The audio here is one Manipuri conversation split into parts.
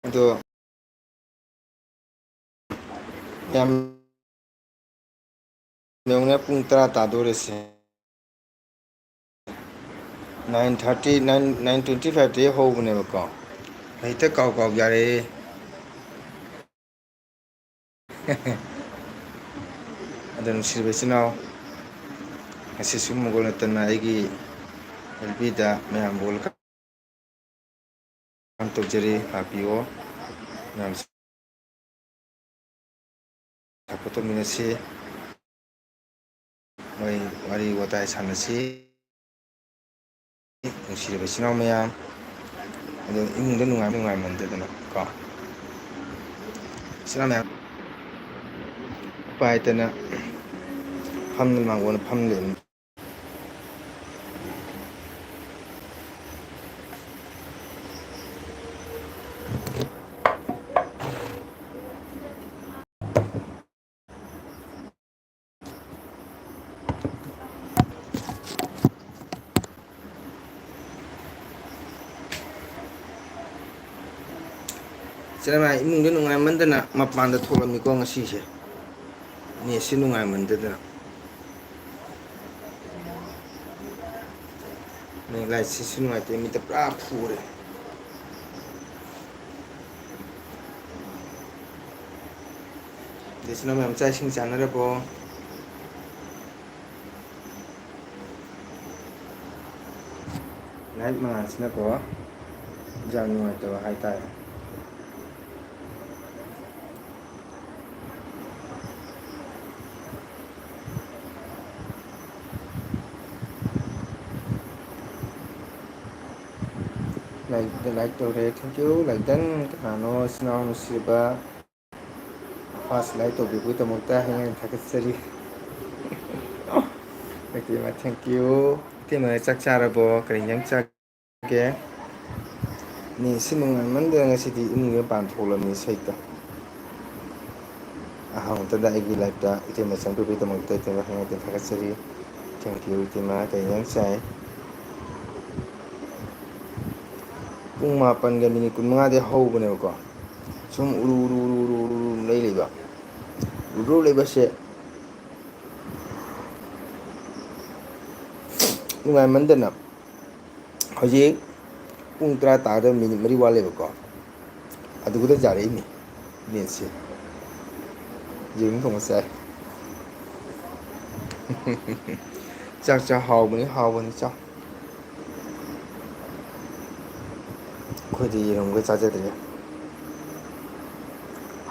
ꯑꯗꯣ ꯌꯥꯝ ꯌꯧꯅ ꯄꯨꯡ ꯇꯔꯥ ꯇꯥꯗꯣꯔꯤꯁꯦ 9:30 9:25ꯗꯒꯤ ꯍꯧꯕꯅꯦꯕꯀꯣ ꯍꯦꯛꯇ ꯀꯥꯎ ꯌꯥꯔꯦ ꯑꯗꯣ ꯅꯨꯡꯁꯤꯔꯤꯕ ꯏꯆꯤꯟ ꯏꯅꯥꯎ ꯉꯁꯤ ꯁꯨꯝꯕꯒ ꯅꯠꯇꯅ ꯑꯩꯒꯤ ꯑꯦꯜ ꯄꯤꯗ ꯃꯌꯥꯝꯕꯨ ꯇꯧꯖꯔꯤ ꯂꯥꯛꯄꯤꯌꯣ ꯃꯌꯥꯝ ꯁꯞꯄꯣꯔꯠ ꯇꯧꯃꯤꯟꯅꯁꯤ ꯃꯣꯏ ꯋꯥꯔꯤ ꯋꯥꯇꯥꯏ ꯁꯥꯟꯅꯁꯤ ꯅꯨꯡꯁꯤꯔꯕ ꯏꯆꯤꯟ ꯏꯅꯥꯎ ꯃꯌꯥꯝ ꯑꯗꯣ ꯏꯃꯨꯡꯗ ꯅꯨꯡꯉꯥꯏꯃꯟꯗꯗꯅ ꯀꯣ ꯏꯆꯤꯟ ꯏꯅꯥꯎ ꯃꯌꯥꯝ ꯎꯄꯥꯏꯇꯅ ꯐꯝꯅ ꯃꯥꯡꯒꯣꯟꯅ ꯐꯝ ꯂꯩꯕꯅꯤ ꯏꯆꯤꯟ ꯏꯅꯥꯎ ꯏꯃꯨꯡꯗ ꯅꯨꯡꯉꯥꯏꯃꯟꯗꯅ ꯃꯄꯥꯟꯗ ꯊꯣꯛꯂꯝꯃꯤꯀꯣ ꯉꯁꯤꯁꯦ ꯅꯦꯠꯁꯦ ꯅꯨꯡꯉꯥꯏꯃꯟꯗꯗꯅ ꯂꯥꯏꯠꯁꯤꯁꯨ ꯅꯨꯡꯉꯥꯏꯇꯦ ꯃꯤꯠꯇ ꯄꯨꯔꯥ ꯐꯨꯔꯦ ꯏꯆꯤꯟ ꯏꯅꯥꯎ ꯃꯌꯥꯝ ꯆꯥꯛ ꯏꯁꯤꯡ ꯆꯥꯅꯔꯕꯣ ꯂꯥꯏꯠ ꯃꯉꯥꯜꯁꯤꯅꯀꯣ ꯌꯥꯝ ꯅꯨꯡꯉꯥꯏꯇꯕ ꯍꯥꯏꯇꯥꯔꯦ ꯂꯥꯏꯛ ꯇꯧꯔꯦ ꯊꯦꯡꯀ꯭ꯌꯨ ꯂꯥꯏꯛꯇꯪ ꯀꯅꯥꯅꯣ ꯏꯆꯤꯟ ꯏꯅꯥꯎ ꯅꯨꯡꯁꯤꯕ ꯐꯥꯔꯁ ꯂꯥꯏꯛ ꯇꯧꯕꯤꯕꯒꯤꯗꯃꯛꯇ ꯍꯦꯟꯅ ꯍꯦꯟꯅ ꯊꯥꯒꯠꯆꯔꯤ ꯏꯇꯩꯃ ꯊꯦꯡꯀ꯭ꯌꯨ ꯏꯇꯩꯃ ꯆꯥꯛ ꯆꯥꯔꯕꯣ ꯀꯔꯤ ꯏꯟꯖꯥꯡ ꯆꯥꯒꯦ ꯅꯦꯠꯁꯤ ꯅꯨꯡꯉꯥꯏꯃꯟꯗꯅ ꯉꯁꯤꯗꯤ ꯏꯃꯨꯡꯒꯤ ꯃꯄꯥꯟ ꯊꯣꯛꯂꯕꯅꯤ ꯁꯩꯇ ꯑꯍꯥꯟꯕꯗ ꯑꯩꯒꯤ ꯂꯥꯏꯐꯇ ꯏꯇꯩꯃ ꯆꯪꯕꯤꯕꯒꯤꯗꯃꯛꯇ ꯏꯇꯩꯃ ꯍꯦꯟꯅ ꯍꯦꯟꯅ ꯊꯥꯒꯠꯆꯔꯤ ꯊꯦꯡꯀ꯭ꯌꯨ ꯏꯇꯩꯃ ꯀꯔꯤ ꯏꯟꯖꯥꯡ ꯆꯥꯏ ꯄꯨꯡ 4:45ꯗꯩ ꯍꯧꯕꯅꯦꯕꯀꯣ ꯁꯨꯝ ꯎꯔꯨ ꯂꯩꯕ ꯎꯔꯨ ꯂꯩꯕꯁꯦ ꯅꯨꯡꯉꯥꯏꯃꯟꯗꯅ ꯍꯧꯖꯤꯛ ꯄꯨꯡ 10 ꯇꯥꯒꯗꯕ ꯃꯤꯅꯤꯠ 4 ꯋꯥꯠꯂꯦꯕꯀꯣ ꯑꯗꯨꯗ ꯌꯥꯔꯛꯏꯅꯤ ꯅꯦꯠꯁꯦ ꯌꯦꯔꯨꯝ ꯊꯣꯡꯕ ꯆꯥꯏ ꯆꯥꯛ ꯆꯥ ꯍꯥꯎꯕꯅꯤ ꯍꯥꯎꯕꯅꯤ ꯆꯥꯎ ꯑꯩꯈꯣꯏꯗꯤ ꯌꯦꯔꯨꯝꯒ ꯆꯥꯖꯗ꯭ꯔꯦ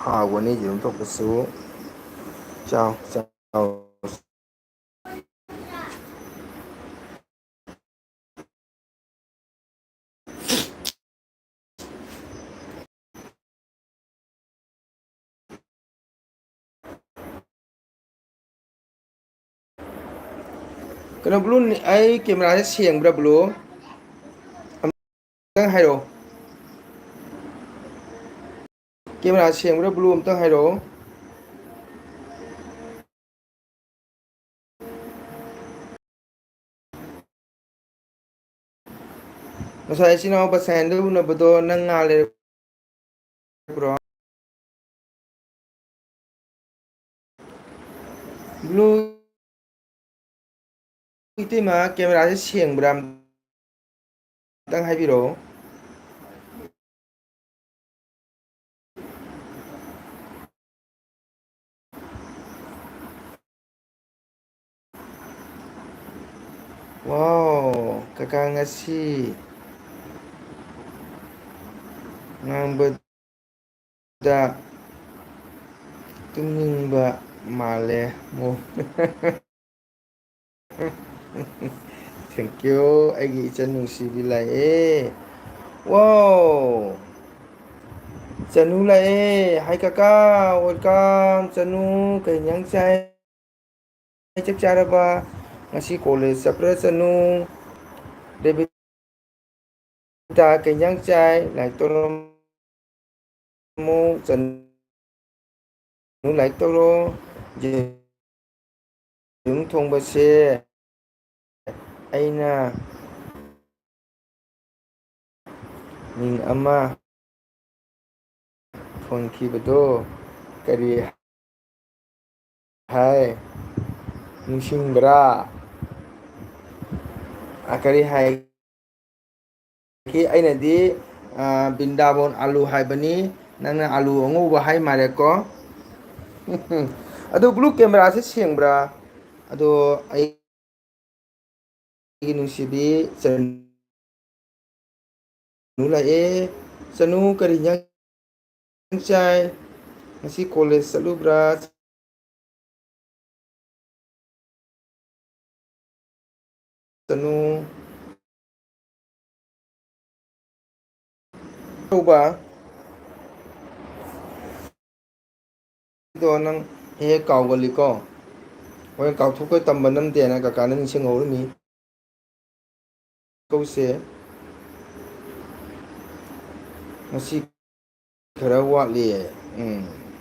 ꯍꯥꯎꯕꯅꯤ ꯌꯦꯔꯨꯝ ꯊꯣꯡꯕꯁꯨ ꯆꯥꯎ ꯀꯩꯅꯣ ꯕ꯭ꯂꯨ ꯑꯩ ꯀꯦꯃꯦꯔꯥꯁꯦ ꯁꯦꯡꯕ꯭ꯔꯥ ꯕ꯭ꯂꯨ ꯅꯪ ꯍꯥꯏꯔꯛꯑꯣ ꯀꯦꯃꯦꯔꯥ ꯁꯦꯡꯕ꯭ꯔꯥ ꯕ꯭ꯂꯨ ꯑꯝꯇꯪ ꯍꯥꯏꯔꯛꯑꯣ ꯉꯁꯥꯏ ꯏꯆꯤꯟ ꯏꯅꯥꯎ ꯕꯁꯥꯏꯟꯗ ꯎꯅꯕꯗꯣ ꯅꯪ ꯉꯥꯜꯂꯦꯕ꯭ꯔꯣ ꯕ꯭ꯂꯨ ꯏꯇꯩꯃ ꯀꯦꯃꯦꯔꯥꯁꯦ ꯁꯦꯡꯕ꯭ꯔꯥ ꯑꯝꯇꯪ ꯍꯥꯏꯕꯤꯔꯛꯑꯣ ꯋꯥꯎ ꯀꯀꯥ ꯉꯁꯤ ꯉꯥꯡꯕꯗ ꯇꯨꯝꯅꯤꯡꯕ ꯃꯥꯜꯂꯦ ꯊꯦꯡꯀ꯭ꯌꯨ ꯑꯩꯒꯤ ꯏꯆꯟ ꯅꯨꯡꯁꯤꯕꯤ ꯂꯥꯛꯑꯦ ꯋꯥꯎ ꯆꯅꯨ ꯂꯥꯛꯑꯦ ꯍꯥꯏ ꯀꯀꯥ ꯋꯦꯜꯀꯝ ꯆꯅꯨ ꯀꯩ ꯏꯟꯖꯥꯡ ꯆꯥꯏ ꯆꯥꯛ ꯆꯥꯔꯕ ꯉꯁꯤ ꯀꯣꯂꯦꯖ ꯆꯠꯄ꯭ꯔꯥ ꯆꯅꯨ ꯇꯥ ꯀꯩ ꯏꯟꯖꯥꯡ ꯆꯥꯏ ꯂꯥꯏꯛ ꯇꯧꯔꯝꯃꯨ ꯂꯥꯏꯛ ꯇꯧꯔꯣ ꯌꯦꯔꯨꯝ ꯊꯣꯡꯕꯁꯦ ꯑꯩꯅ ꯃꯤꯡ ꯑꯃ ꯊꯣꯟꯈꯤꯕꯗꯣ ꯀꯔꯤ ꯍꯥꯏ ꯅꯤꯡꯁꯤꯡꯕ꯭ꯔꯥ ꯀꯔꯤ ꯍꯥꯏ ꯑꯩꯅꯗꯤ ꯕꯤꯟꯗꯥꯕꯣꯟ ꯑꯂꯨ ꯍꯥꯏꯕꯅꯤ ꯅꯪꯅ ꯑꯥꯂꯨ ꯑꯉꯧꯕ ꯍꯥꯏ ꯃꯥꯜꯂꯦꯀꯣ ꯑꯗꯨ ꯕ꯭ꯂꯨ ꯀꯦꯃꯦꯔꯥꯁꯦ ꯁꯦꯡꯕ꯭ꯔꯥ ꯑꯗꯣ ꯑꯩꯒꯤ ꯅꯨꯡꯁꯤꯕꯤ ꯆꯅꯨ ꯂꯥꯛꯑꯦ ꯆꯅꯨ ꯀꯔꯤ ꯏꯟꯖꯥꯡ ꯆꯥꯏ ꯉꯁꯤ ꯀꯣꯂꯦꯖ ꯆꯠꯂꯨꯕ꯭ꯔꯥ ꯆꯅꯨ ꯇꯧꯕ ꯑꯗꯣ ꯅꯪ ꯍꯦꯛ ꯍꯦꯛ ꯀꯥꯎꯒꯜꯂꯤꯀꯣ ꯍꯣꯔꯦꯟ ꯀꯥꯎꯊꯣꯛꯄ ꯇꯝꯕ ꯅꯝꯗꯦꯅ ꯀꯀꯥꯅ ꯅꯤꯡꯁꯤꯡꯍꯧꯔꯝꯃꯤ ꯀꯧꯁꯦ ꯉꯁꯤ ꯈꯔ ꯋꯥꯠꯂꯤꯌꯦ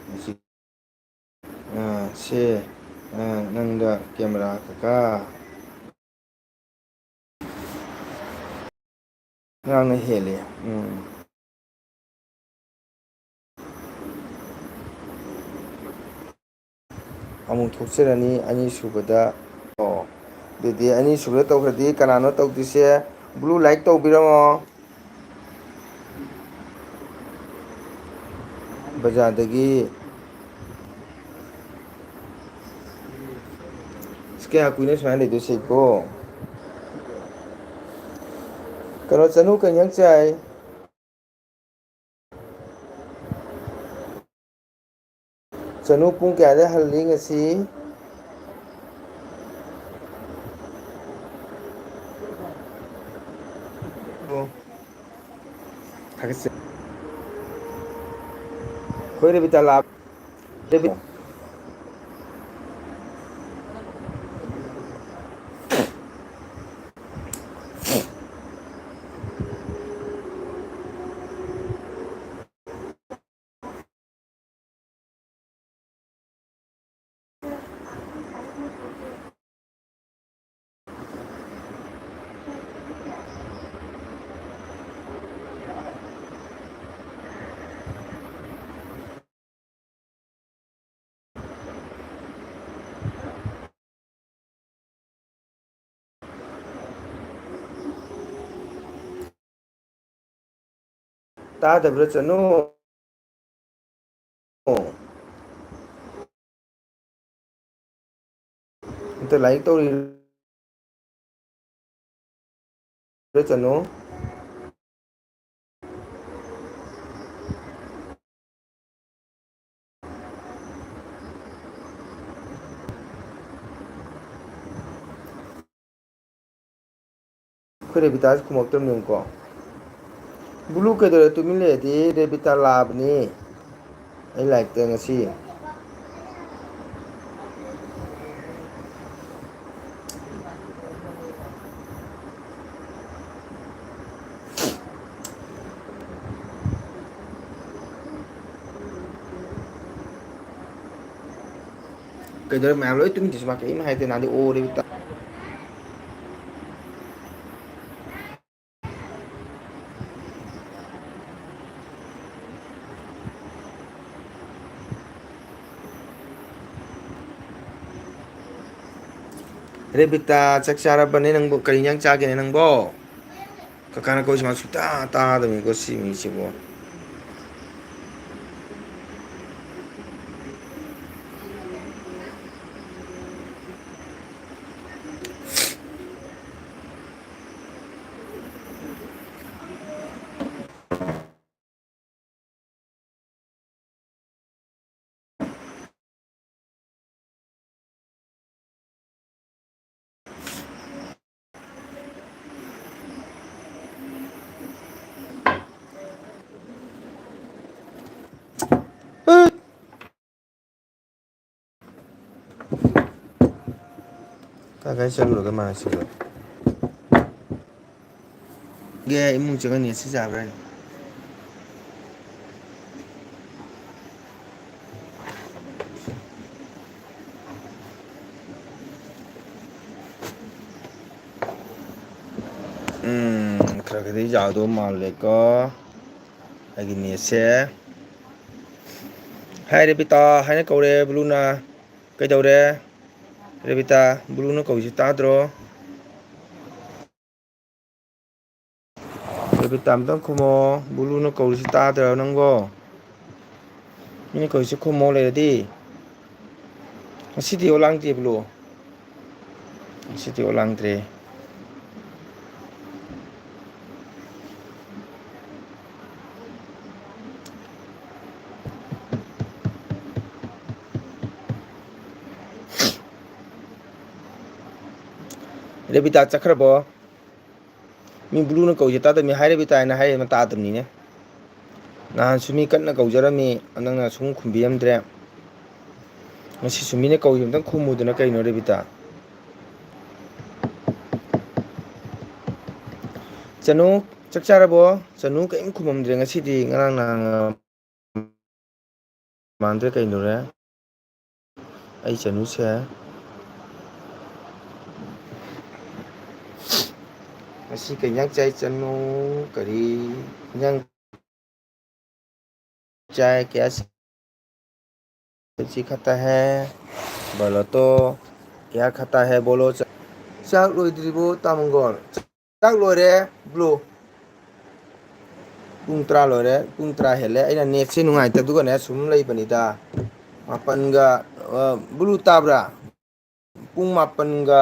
ꯉꯁꯤ ꯁꯦ ꯅꯪꯒ ꯀꯦꯃꯦꯔꯥ ꯀꯀꯥ ꯉꯔꯥꯡꯅ ꯍꯦꯜꯂꯤ ꯑꯃꯨꯛ ꯊꯣꯛꯆꯔꯅꯤ ꯑꯅꯤꯁꯨꯕꯗ ꯑꯣ ꯑꯗꯨꯗꯤ ꯑꯅꯤꯁꯨꯕꯗ ꯇꯧꯈ꯭ꯔꯗꯤ ꯀꯅꯥꯅꯣ ꯇꯧꯗꯣꯏꯁꯦ ꯕ꯭ꯂꯨ ꯂꯥꯏꯛ ꯇꯧꯕꯤꯔꯝꯃꯣ ꯕꯖꯥꯔꯗꯒꯤ ꯀꯌꯥ ꯀꯨꯏꯅ ꯁꯨꯃꯥꯏꯅ ꯂꯩꯗꯣꯏꯁꯦꯀꯣ ꯀꯩꯅꯣ ꯆꯅꯨ ꯀꯩ ꯏꯟꯖꯥꯡ ꯆꯥꯏ ꯆꯅꯨ ꯄꯨꯡ ꯀꯌꯥꯗ ꯍꯜꯂꯤ ꯉꯁꯤ ꯑꯣ ꯊꯥꯒꯠꯆ ꯑꯩꯈꯣꯏ ꯔꯦꯕꯤꯇꯥ ꯂꯥꯛ ꯇꯥꯗꯕ꯭ꯔꯥ ꯆꯅꯨ ꯑꯣ ꯑꯝꯇ ꯂꯥꯏꯛ ꯇꯧꯔꯤ ꯆꯅꯨ ꯑꯩꯈꯣꯏ ꯔꯦꯕꯤꯇꯥꯁ ꯈꯨꯝꯃꯛꯇ꯭ꯔꯕꯅꯦ ꯌꯦꯡꯉꯨꯀꯣ ꯕ꯭ꯂꯨ ꯀꯩꯗꯧꯔꯦ ꯇꯨꯃꯤꯟ ꯂꯩꯔꯗꯤ ꯔꯦꯕꯤꯇꯥ ꯂꯥꯛꯑꯕꯅꯤ ꯑꯩ ꯂꯥꯏꯔꯤꯛꯇ ꯉꯁꯤ ꯀꯩꯗꯧꯔꯦ ꯃꯌꯥꯝ ꯂꯣꯏ ꯇꯨꯃꯤꯟ ꯃꯥ ꯀꯔꯤꯝ ꯍꯥꯏꯗꯦ ꯅꯍꯥꯟꯗꯤ ꯑꯣ ꯔꯦꯕꯤꯇꯥ ꯔꯦꯕꯤꯇꯥ ꯆꯥꯛ ꯆꯥꯔꯕꯅꯦ ꯅꯪꯕꯨ ꯀꯔꯤ ꯏꯟꯖꯥꯡ ꯆꯥꯒꯦꯅꯦ ꯅꯪꯕꯣ ꯀꯀꯥꯅ ꯀꯧꯔꯤꯁꯤ ꯃꯥ ꯁꯨꯛꯇꯥ ꯇꯥꯗꯕꯅꯤꯀꯣ ꯁꯤ ꯃꯤꯁꯤꯕꯣ ꯀꯥꯏ ꯆꯠꯂꯨꯔꯒꯦ ꯃꯥꯁꯤꯕꯨ ꯏꯃꯨꯡ ꯆꯪꯉ ꯅꯦꯠꯁꯤ ꯌꯥꯕ꯭ꯔꯥ ꯌꯦꯡꯒꯦ ꯈꯔ ꯈꯔꯗꯤ ꯌꯥꯗꯧ ꯃꯥꯜꯂꯦꯀꯣ ꯑꯩꯒꯤ ꯅꯦꯠꯁꯦ ꯍꯥꯏ ꯔꯦꯕꯤꯇꯥ ꯍꯥꯏꯅ ꯀꯧꯔꯦ ꯕ꯭ꯂꯨꯅ ꯀꯩꯗꯧꯔꯦ ꯔꯦꯕꯤꯇꯥ ꯕ꯭ꯂꯨꯅ ꯀꯧꯏꯁꯤ ꯇꯥꯗ꯭ꯔꯣ ꯔꯦꯕꯤꯇꯥ ꯑꯝꯇꯪ ꯈꯨꯝꯃꯣ ꯕ꯭ꯂꯨꯅ ꯀꯧꯔꯤꯁꯤ ꯇꯥꯗ꯭ꯔꯣ ꯅꯪꯕꯣ ꯃꯤꯅ ꯀꯧꯏꯁꯤ ꯈꯨꯝꯃꯣ ꯂꯩꯔꯗꯤ ꯉꯁꯤꯗꯤ ꯑꯣꯂꯥꯡꯗꯦ ꯕ꯭ꯂꯨ ꯉꯁꯤꯗꯤ ꯑꯣꯂꯥꯡꯗ꯭ꯔꯦ ꯔꯦꯕꯤꯇꯥ ꯆꯠꯈ꯭ꯔꯕꯣ ꯃꯤ ꯕ꯭ꯂꯨꯅ ꯀꯧꯏꯁꯤ ꯇꯥꯗꯕ ꯃꯤ ꯍꯥꯏ ꯔꯦꯕꯤꯇꯥ ꯍꯥꯏꯅ ꯍꯥꯏ ꯑꯃ ꯇꯥꯗꯕꯅꯤꯅꯦ ꯅꯍꯥꯟꯁꯨ ꯃꯤ ꯀꯟꯅ ꯀꯧꯖꯔꯝꯃꯤ ꯅꯪꯅ ꯁꯨꯝ ꯈꯨꯝꯕꯤꯔꯝꯗ꯭ꯔꯦ ꯉꯁꯤꯁꯨ ꯃꯤꯅ ꯀꯧꯏ ꯑꯝꯇꯪ ꯈꯨꯝꯃꯨꯗꯅ ꯀꯩꯅꯣ ꯔꯦꯕꯤꯇꯥ ꯆꯅꯨ ꯆꯥꯛ ꯆꯥꯔꯕꯣ ꯆꯅꯨ ꯀꯔꯤꯝ ꯈꯨꯝꯃꯝꯗ꯭ꯔꯦ ꯉꯁꯤꯗꯤ ꯉꯔꯥꯡ ꯅꯍꯥꯡ ꯃꯥꯟꯗ꯭ꯔꯦ ꯀꯩꯅꯣꯔꯦ ꯑꯩ ꯆꯅꯨꯁꯦ ꯉꯁꯤ ꯀꯩ ꯏꯟꯖꯥꯡ ꯆꯥꯏ ꯆꯅꯨ ꯀꯔꯤ ꯏꯟꯖꯥꯡ चाय क्या सब्जी खाता है बोलो तो क्या खाता है बोलो ꯆꯥꯛ ꯂꯣꯏꯗ꯭ꯔꯤꯕꯣ ꯇꯥꯃꯡꯒꯣꯜ ꯆꯥꯛ ꯂꯣꯏꯔꯦ ꯕ꯭ꯂꯨ ꯄꯨꯡ 10 ꯂꯣꯏꯔꯦ ꯄꯨꯡ 10 ꯍꯦꯜꯂꯦ ꯑꯩꯅ ꯅꯦꯠꯁꯦ ꯅꯨꯡꯉꯥꯏꯇꯗꯨꯒꯅꯦ ꯁꯨꯝ ꯂꯩꯕꯅꯤꯗ ꯃꯥꯄꯜꯒ ꯕ꯭ꯂꯨ ꯇꯥꯕ꯭ꯔꯥ ꯄꯨꯡ 10ꯒ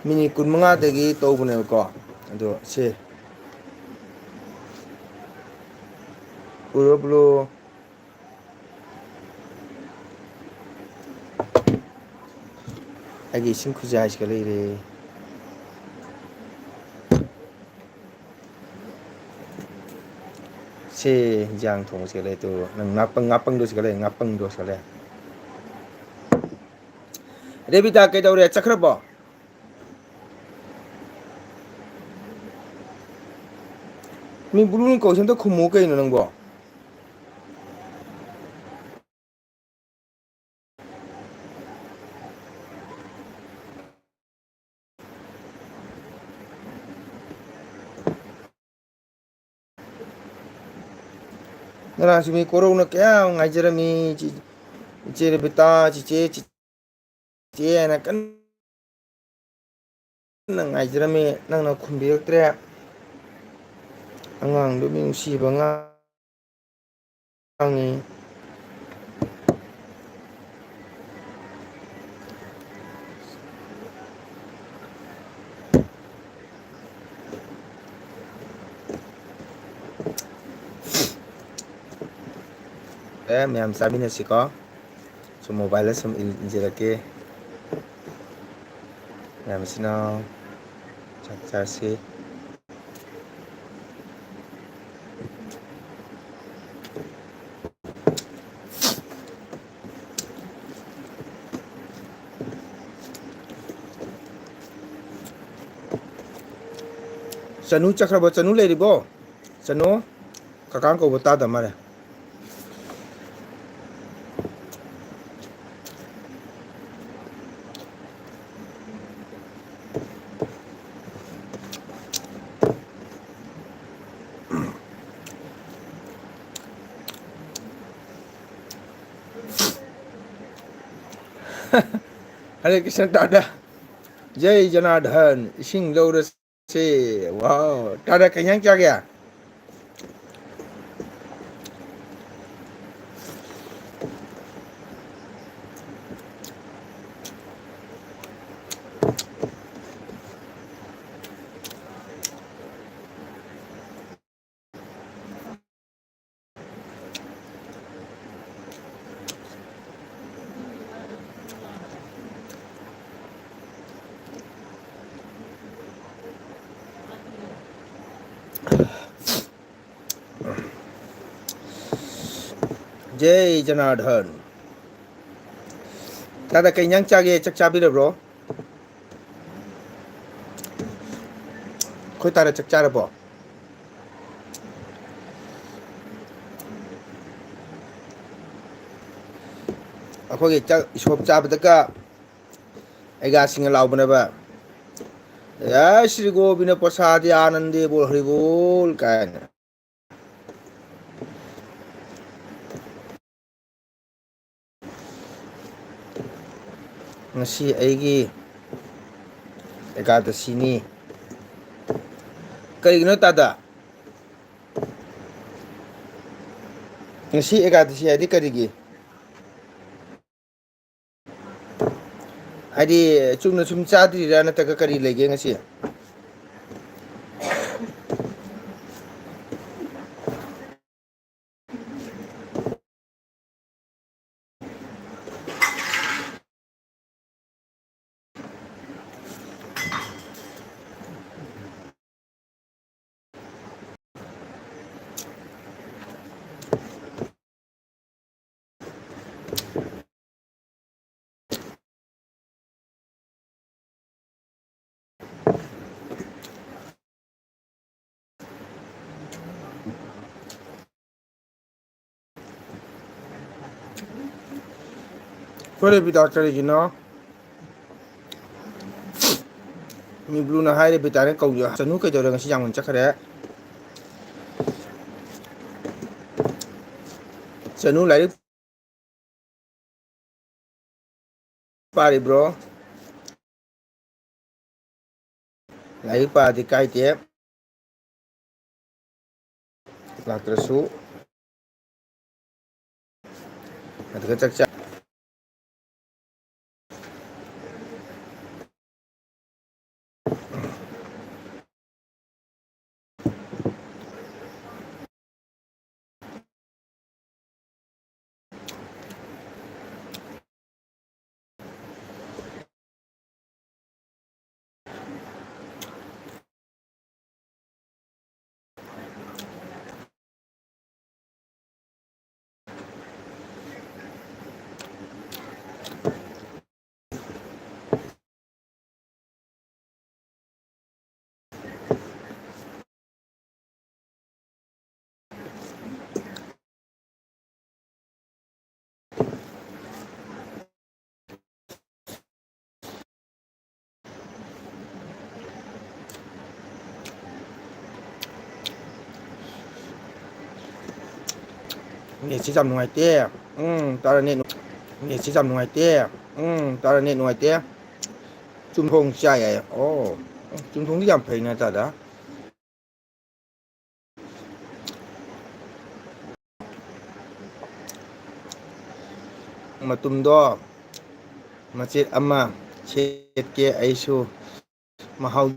ꯃꯤꯅꯤꯠ 15ꯗꯒꯤ ꯇꯧꯕꯅꯦꯕꯀꯣ ꯑꯗꯣ ꯁꯤ ꯎꯔꯕꯣ ꯕ꯭ꯂꯨ ꯑꯩꯒꯤ ꯏꯁꯤꯡ ꯈꯨꯖꯥꯏꯁꯤꯒ ꯂꯩꯔꯦ ꯁꯤ ꯍꯤꯟꯖꯥꯡ ꯊꯣꯡꯕꯁꯤꯒ ꯂꯩ ꯑꯗꯨ ꯅꯪ ꯉꯥꯄꯪꯗꯣꯁꯤꯒ ꯂꯩ ꯉꯥꯄꯪꯗꯣꯁꯤꯒ ꯂꯩ ꯔꯦꯕꯤꯇꯥ ꯀꯩꯗꯧꯔꯦ ꯆꯠꯈ꯭ꯔꯕꯣ ꯃꯤ ꯕ꯭ꯂꯨꯅ ꯀꯧꯏꯁꯤ ꯑꯝꯇ ꯈꯨꯝꯃꯨ ꯀꯩꯅꯣ ꯅꯪꯕꯣ ꯉꯔꯥꯡꯁꯨ ꯃꯤ ꯀꯣꯔꯧꯅ ꯀꯌꯥ ꯉꯥꯏꯖꯔꯝꯃꯤ ꯏꯆꯦ ꯔꯦꯕꯤꯇꯥ ꯆꯤꯆꯦ ꯍꯥꯏꯅ ꯀꯟꯅ ꯉꯥꯏꯖꯔꯝꯃꯤ ꯅꯪꯅ ꯈꯨꯝꯕꯤꯔꯛꯇ꯭ꯔꯦ ꯑꯉꯥꯡꯗꯨ ꯅꯨꯡꯁꯤꯕ ꯑꯉꯥꯡꯅꯤ ꯃꯌꯥꯝ ꯆꯥꯃꯤꯟꯅꯁꯤꯀꯣ ꯁꯨꯝ ꯃꯣꯕꯥꯏꯜꯗ ꯁꯨꯝ ꯏꯟꯖꯔꯛꯀꯦ ꯃꯌꯥꯝꯁꯤꯅ ꯆꯥꯛ ꯆꯥꯁꯤ ꯆꯅꯨ ꯆꯠꯈ꯭ꯔꯕꯣ ꯆꯅꯨ ꯂꯩꯔꯤꯕꯣ ꯆꯅꯨ ꯀꯀꯥ ꯀꯧꯕ ꯇꯥꯗ ꯃꯥꯜꯂꯦ ꯍꯔꯦ ꯀ꯭ꯔꯤꯁꯅ ꯇꯥꯗ ꯖꯩ ꯖꯅꯥꯔꯗꯟ ꯏꯁꯤꯡ ꯂꯧꯔꯁꯦ ꯋꯥꯎ ꯇꯥꯗ ꯀꯩ ꯏꯟꯖꯥꯡ ꯆꯥꯒꯦ ꯖꯩ ꯖꯅꯥꯔꯗꯟ ꯇꯥꯗ ꯀꯩ ꯏꯟꯖꯥꯡ ꯆꯥꯒꯦ ꯆꯥꯛ ꯆꯥꯕꯤꯔꯕ꯭ꯔꯣ ꯑꯩꯈꯣꯏ ꯇꯥꯗ ꯆꯥꯛ ꯆꯥꯔꯕꯣ ꯑꯩꯈꯣꯏꯒꯤ ꯆꯥꯛ ꯎꯁꯣꯞ ꯆꯥꯕꯗꯒ ꯑꯩꯒꯥꯁꯤꯡꯅ ꯂꯥꯎꯕꯅꯦꯕ ꯖꯥꯏ ꯁ꯭ꯔꯤ ꯒꯣꯕꯤꯟꯗ ꯄ꯭ꯔꯁꯥꯗꯤ ꯑꯅꯟꯗꯦ ꯕꯣꯜ ꯍꯔꯤꯕꯣꯜ ꯀꯥꯏꯅ ngasi aigi ekadasini karigino tada ngasi ekadasi hadi karigi hadi chumna sum chadrira nataga kari lege ngasi kore bida karigino mi blue na haire bitane kauja sanu kai dore ngasi jangun chakare sanu lai pari bro lai pa di kai te lakrasu adga chakcha ne si jam nungai te tara ne si jam nungai te tara ne nungai te chumthong chai ai oh chumthong di yam phai na tada matumdo macet ama chetke aisu mahau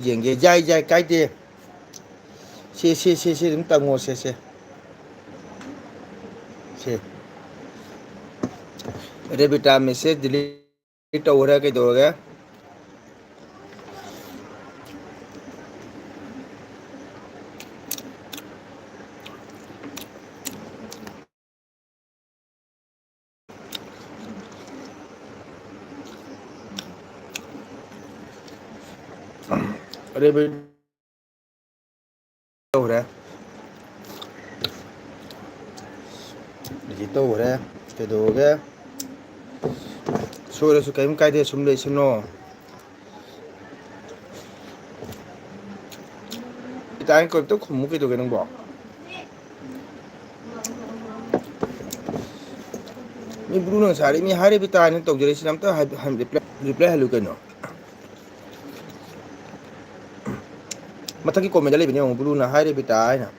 jengge jai jai kai te se dum tango se rebita message delete tawra kai dorga rebita tawra delete tawra kai dorga sore su kaim kai de sum le sino itain ko to khum kai dorga nang bo mi blue nang sari mi hare bita ni tawjere sinam ta reply halu kano mathaki comment le bini blue na hare bita aina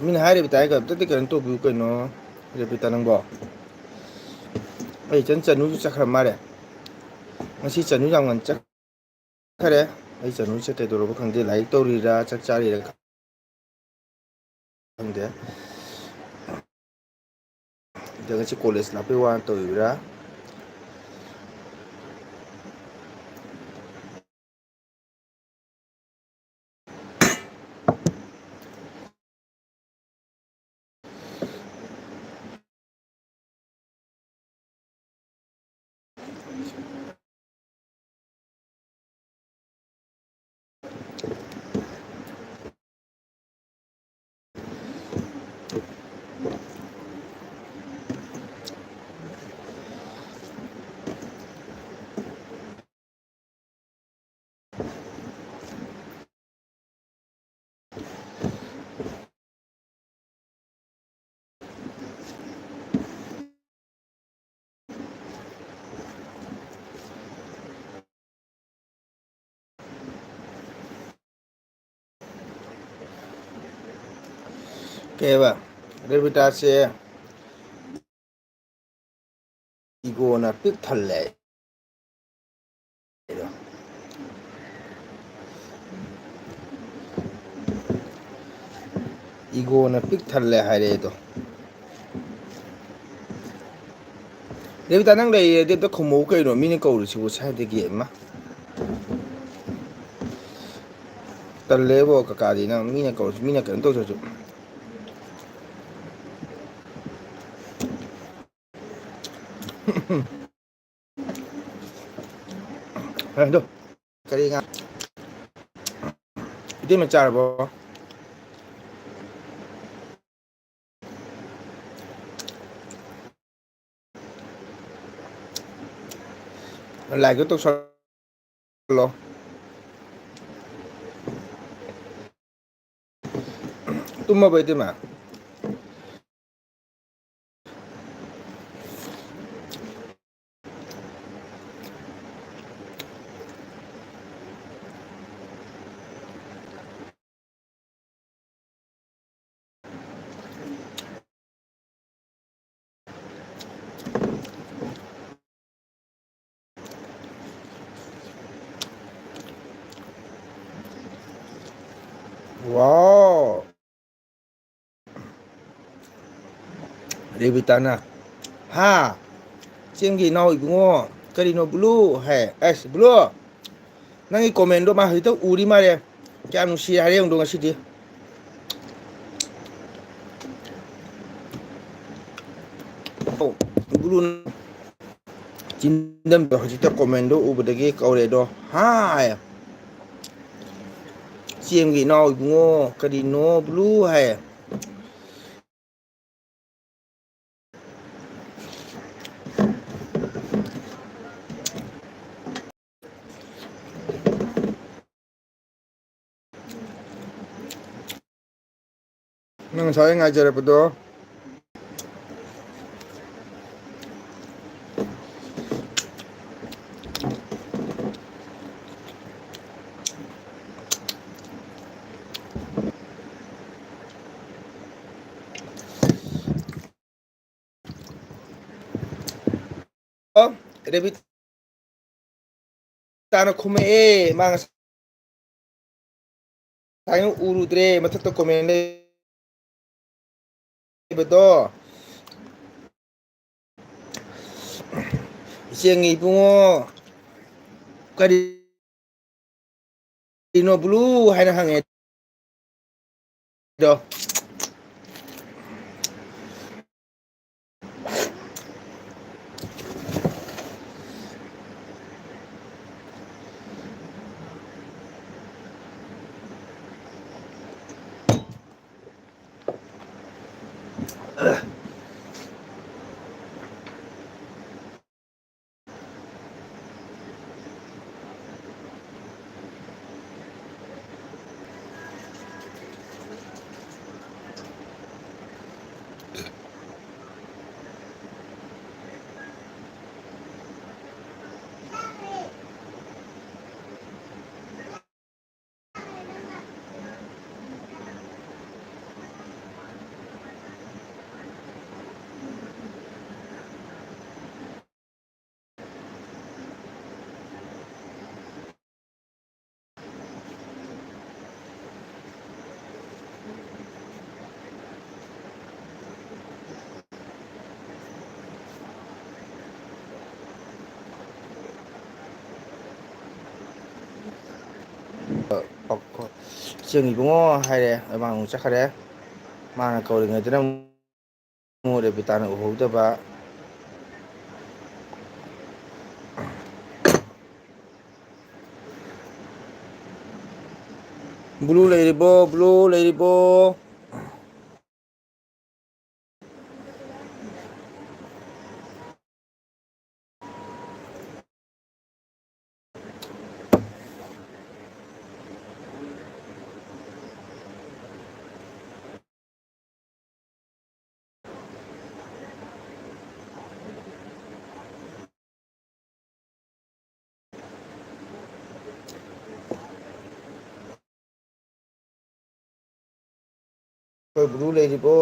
min hare bita ka to kan to bu kano repita nang bo ai chan chanu chakra mare ngasi chanu jang ngan chak khare ai chanu che kai doro khang de lai to ri ra chak cha ri ra khang de de ngasi college la pe wan to ri ra ꯀꯩꯕ ꯔꯦꯕꯤꯇꯥꯁꯦ ꯏꯒꯣꯅ ꯄꯤꯛ ꯊꯜꯂꯦ ꯑꯩꯗꯣ ꯏꯒꯣꯅ ꯄꯤꯛ ꯊꯜꯂꯦ ꯍꯥꯏꯔꯛꯑꯦꯗꯣ ꯗꯦꯕꯤꯇꯥ ꯅꯪ ꯂꯩꯔꯗꯤ ꯑꯝꯇ ꯈꯨꯝꯃꯧ ꯀꯩꯅꯣ ꯃꯤꯅ ꯀꯧꯔꯤꯁꯤꯕꯨ ꯁ꯭ꯋꯥꯏꯗꯒꯤ ꯑꯃ ꯇꯜꯂꯦꯕꯣ ꯀꯀꯥꯗꯤ ꯅꯪ ꯃꯤꯅ ꯀꯧꯔꯁꯨ ꯃꯤꯅ ꯀꯩꯅꯣ ꯇꯧꯗ꯭ꯔꯁꯨ ꯍꯗꯣ ꯀꯔꯤ ꯉꯥ ꯏꯇꯩꯃ ꯆꯥꯔꯕꯣ ꯂꯥꯏꯛꯇꯣ ꯇꯧꯁꯜꯂꯣ ꯇꯨꯝꯃꯕꯣ ꯏꯇꯩꯃ ꯋꯥꯎ ꯔꯦꯕꯤꯇꯥꯅ ꯍꯥ ꯆꯦꯡꯒꯤ ꯏꯅꯥꯎ ꯏꯕꯨꯡꯉꯣ ꯀꯔꯤꯅꯣ ꯕ꯭ꯂꯨ ꯍꯥꯏ ꯑꯁ ꯕ꯭ꯂꯨ ꯅꯪꯒꯤ ꯀꯣꯃꯦꯟꯗꯣ ꯃꯥ ꯍꯧꯖꯤꯛꯇ ꯎꯔꯤ ꯃꯥꯜꯂꯦ ꯀꯌꯥꯝ ꯅꯨꯡꯁꯤ ꯍꯥꯏꯔꯦ ꯌꯦꯡꯉꯨꯗꯣ ꯉꯁꯤꯗꯤ ꯕ꯭ꯂꯨ ꯆꯤꯟꯗꯝꯗꯣ ꯍꯧꯖꯤꯛꯇ ꯀꯣꯃꯦꯟꯗꯣ ꯎꯕꯗꯒꯤ ꯀꯧꯔꯦꯗꯣ ꯍꯥꯏ ꯆꯦꯡꯒꯤ ꯏꯅꯥꯎ ꯏꯕꯨꯡꯉꯣ ꯀꯔꯤꯅꯣ ꯕ꯭ꯂꯨ ꯍꯥꯏ ꯅꯪ ꯉꯁꯥꯏ ꯉꯥꯏꯖꯔꯕꯗꯣ ꯔꯦꯕꯤꯠ ꯇꯥꯅ ꯈꯨꯝꯃꯛꯑꯦ ꯃꯥ ꯉꯁꯥꯏ ꯎꯔꯨꯗ꯭ꯔꯦ ꯃꯊꯛꯇ ꯀꯣꯃꯦꯟ ꯂꯩꯕꯗꯣ ꯆꯦꯡꯉꯤ ꯏꯕꯨꯡꯉꯣ ꯀꯔꯤ ꯀꯩꯅꯣ ꯕ꯭ꯂꯨ ꯍꯥꯏꯅ ꯍꯪꯉꯦ ꯗꯣ ꯆꯦꯡ ꯏꯕꯨꯡꯉꯣ ꯍꯥꯏꯔꯦ ꯃꯥ ꯑꯃꯨꯛ ꯆꯠꯈꯔꯦ ꯃꯥꯅ ꯀꯧꯔꯤꯉꯩꯗꯅ ꯑꯃꯨꯛ ꯔꯦꯕꯤꯇꯥꯅ ꯎꯍꯧꯗꯕ ꯕ꯭ꯂꯨ ꯂꯩꯔꯤꯕꯣ ꯕ꯭ꯂꯨ ꯂꯩꯔꯤꯕꯣ ꯑꯩꯈꯣꯏ ꯕ꯭ꯂꯨ ꯂꯩꯔꯤꯕꯣ?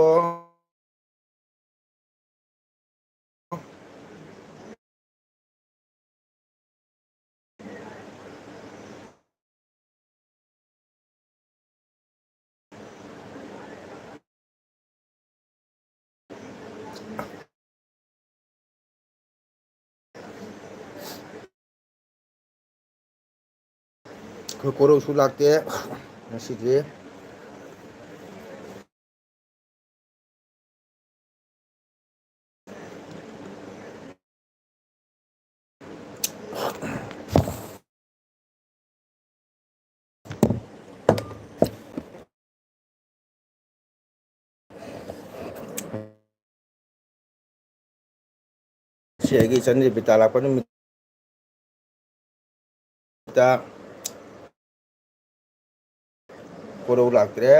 ꯑꯩꯈꯣꯏ ꯀꯣꯔꯧꯁꯨ ꯂꯥꯛꯇꯦ ꯉꯁꯤꯗꯤ꯫ ꯁꯤ ꯑꯩꯒꯤ ꯏꯆꯟ ꯔꯦꯕꯤꯇꯥ ꯂꯥꯛꯄ ꯅꯨꯃꯤꯠ ꯇ ꯀꯣꯔꯧ ꯂꯥꯛꯇ꯭ꯔꯦ꯫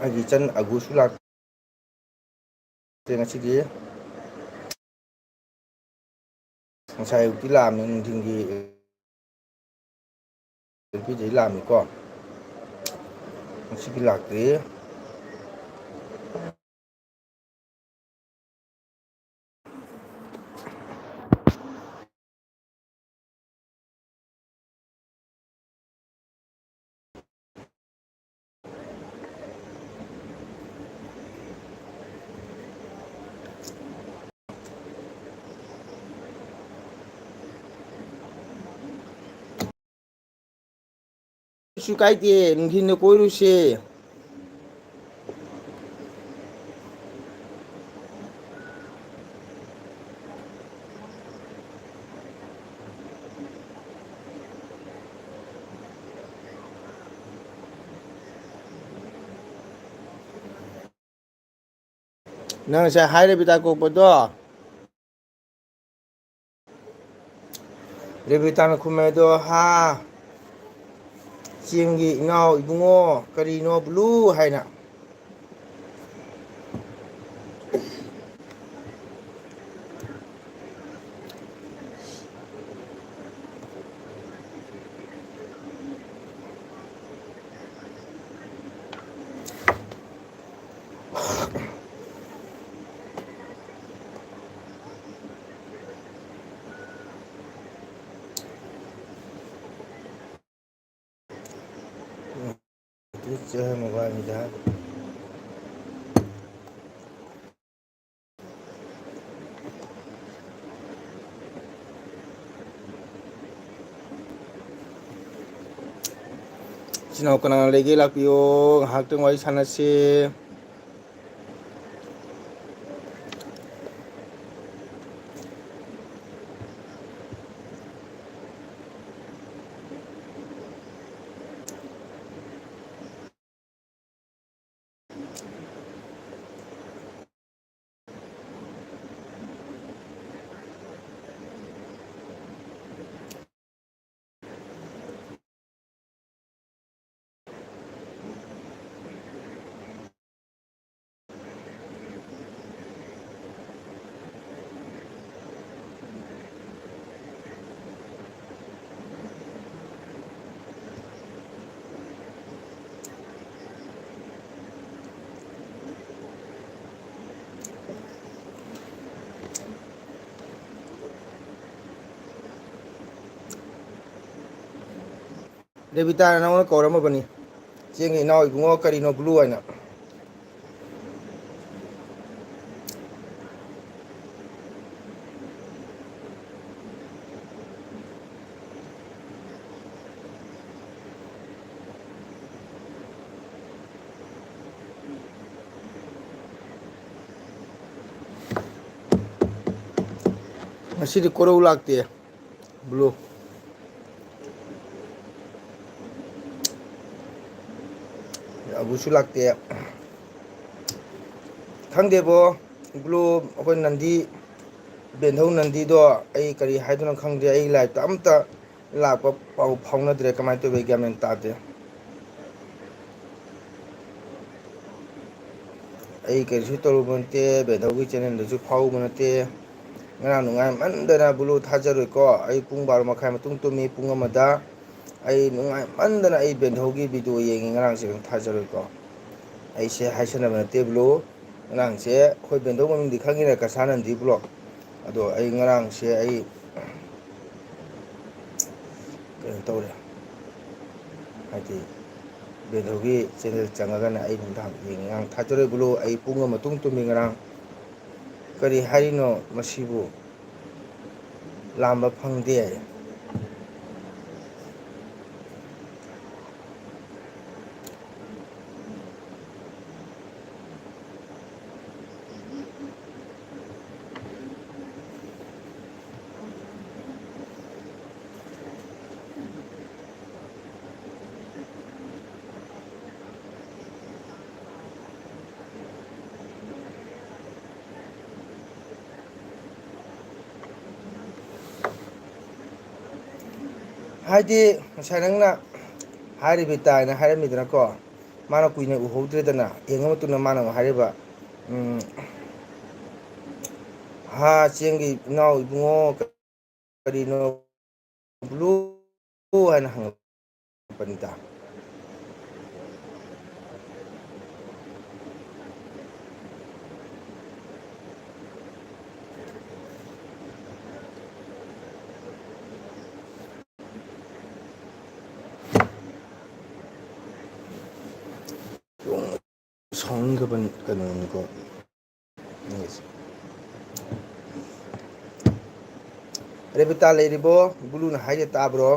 ꯑꯩꯒꯤ ꯏꯆꯟ ꯑꯒꯨꯁꯨ ꯂꯥꯛꯇꯦ ꯉꯁꯤꯗꯤ꯫ ꯉꯁꯥꯏ ꯑꯌꯨꯛꯇꯤ ꯂꯥꯛꯑꯝꯃꯤ ꯅꯨꯡꯊꯤꯟꯒꯤ ꯅꯨꯄꯤꯗꯩ ꯂꯥꯛꯑꯝꯃꯤꯀꯣ ꯉꯁꯤꯗꯤ ꯂꯥꯛꯇ꯭ꯔꯤ꯫ ꯀꯩꯁꯨ ꯀꯥꯏꯗꯦ ꯅꯨꯡꯊꯤꯟꯗ ꯀꯣꯏꯔꯨꯁꯦ꯫ ꯅꯪ ꯉꯁꯥꯏ ꯍꯥꯏ ꯔꯕꯤꯇꯥ ꯀꯣꯛꯄꯗꯣ ꯔꯦꯕꯤꯇꯥꯅ ꯈꯨꯝꯃꯦꯗꯣ ꯍꯥ ꯆꯦꯡꯒꯤ ꯏꯅꯥꯎ ꯏꯕꯨꯡꯉꯣ ꯀꯔꯤꯅꯣ ꯕ꯭ꯂꯨ ꯍꯥꯏꯅ꯫ ꯃꯣꯕꯥꯏꯜꯅꯤꯗ ꯏꯆꯤꯟ ꯏꯅꯥꯎ ꯀꯅꯥ ꯂꯩꯒꯦ ꯂꯥꯛꯄꯤꯌꯣ ꯉꯥꯏꯍꯥꯛꯇꯪ ꯋꯥꯔꯤ ꯁꯥꯟꯅꯁꯤ꯫ ꯔꯦꯕꯤꯇꯥꯅ ꯅꯪꯉꯣꯟꯗ ꯀꯧꯔꯝꯃꯕꯅꯤ ꯆꯦꯡꯒꯤ ꯏꯅꯥꯎ ꯏꯕꯨꯡꯉꯣ ꯀꯔꯤꯅꯣ ꯕ꯭ꯂꯨ ꯍꯥꯏꯅ꯫ ꯉꯁꯤꯗꯤ ꯀꯣꯔꯧ ꯂꯥꯛꯇꯦ ꯕ꯭ꯂꯨ꯫ ꯑꯒꯨꯁꯨ ꯂꯥꯛꯇꯦ꯫ ꯈꯪꯗꯦꯕꯣ ꯕ꯭ꯂꯨ ꯑꯩꯈꯣꯏ ꯅꯟꯗꯤ ꯕꯦꯟꯙꯧ ꯅꯟꯗꯤꯗꯣ ꯑꯩ ꯀꯔꯤ ꯍꯥꯏꯗꯣꯏꯅꯣ ꯈꯪꯗꯦ ꯑꯩ ꯂꯥꯏꯐꯇ ꯑꯝꯇ ꯂꯥꯛꯄ ꯄꯥꯎ ꯐꯥꯎꯅꯗ꯭ꯔꯦ ꯀꯃꯥꯏꯅ ꯇꯧꯋꯤ ꯒ꯭ꯌꯥꯟ ꯃꯦꯟ ꯇꯥꯗꯦ꯫ ꯑꯩ ꯀꯔꯤꯁꯨ ꯇꯧꯔꯨꯕ ꯅꯠꯇꯦ ꯕꯦꯙꯧꯒꯤ ꯆꯦꯅꯦꯜꯗꯁꯨ ꯐꯥꯎꯕ ꯅꯠꯇꯦ ꯉꯔꯥꯡ ꯅꯨꯡꯉꯥꯏꯃꯟꯗꯅ ꯕꯨꯂꯨ ꯊꯥꯖꯔꯣꯏꯀꯣ ꯑꯩ ꯄꯨꯡ 12:30 ꯃꯇꯨꯡ ꯇꯨꯝꯃꯤ ꯄꯨꯡ 1ꯗ ꯑꯩ ꯅꯨꯡꯉꯥꯏꯃꯟꯗꯅ ꯑꯩ ꯕꯦꯟꯙꯧꯒꯤ ꯚꯤꯗꯤꯑꯣ ꯌꯦꯡꯉꯤ ꯉꯔꯥꯡꯁꯦ ꯑꯗꯨꯝ ꯊꯥꯖꯔꯣꯏꯀꯣ ꯑꯩꯁꯦ ꯍꯥꯏꯁꯟꯅꯕ ꯅꯠꯇꯦ ꯕ꯭ꯂꯨ ꯉꯔꯥꯡꯁꯦ ꯑꯩꯈꯣꯏ ꯕꯦꯟꯗꯧ ꯃꯃꯤꯡꯗꯤ ꯈꯪꯉꯤꯅ ꯀꯁꯥꯅꯟꯗꯤ ꯕ꯭ꯂꯣꯛ ꯑꯗꯣ ꯑꯩ ꯉꯔꯥꯡꯁꯦ ꯑꯩ ꯀꯩꯅꯣ ꯇꯧꯔꯦ ꯍꯥꯏꯗꯤ ꯕꯦꯟꯙꯧꯒꯤ ꯆꯦꯅꯦꯜ ꯆꯪꯉꯒꯅ ꯑꯩ ꯅꯨꯡꯗꯥꯡ ꯌꯦꯡꯉꯤ ꯉꯔꯥꯡ ꯊꯥꯖꯔꯣꯏ ꯕꯨꯂꯨ ꯑꯩ ꯄꯨꯡ 1 ꯃꯇꯨꯡ ꯇꯨꯝꯃꯤ ꯉꯔꯥꯡ ꯀꯔꯤ ꯍꯥꯏꯔꯤꯅꯣ ꯃꯁꯤꯕꯨ ꯂꯥꯝꯕ ꯐꯪꯗꯦ ꯍꯥꯏꯗꯤ ꯉꯁꯥꯏ ꯅꯪꯅ ꯍꯥꯏꯔꯤꯕ ꯇꯥꯏꯅ ꯍꯥꯏꯔꯝꯃꯤꯗꯅꯀꯣ ꯃꯥꯅ ꯀꯨꯏꯅ ꯎꯍꯧꯗ꯭ꯔꯦꯗꯅ ꯌꯦꯡꯉ ꯃꯇꯨꯡꯗ ꯃꯥꯅ ꯑꯃꯨꯛ ꯍꯥꯏꯔꯤꯕ ꯍꯥ ꯆꯦꯡꯒꯤ ꯏꯅꯥꯎ ꯏꯕꯨꯡꯉꯣ ꯀꯔꯤꯅꯣ ꯕ꯭ꯂꯨ ꯍꯥꯏꯅ ꯍꯪꯉꯛꯄꯅꯤꯗ ꯁꯥꯎꯅꯤꯡꯈ꯭ꯔꯕ ꯀꯩꯅꯣꯅꯤꯀꯣ ꯅꯪꯒꯤꯁꯦ ꯔꯦꯕꯤꯇꯥ ꯂꯩꯔꯤꯕꯣ ꯕꯨꯂꯨꯅ ꯍꯥꯏꯖꯦ ꯇꯥꯕ꯭ꯔꯣ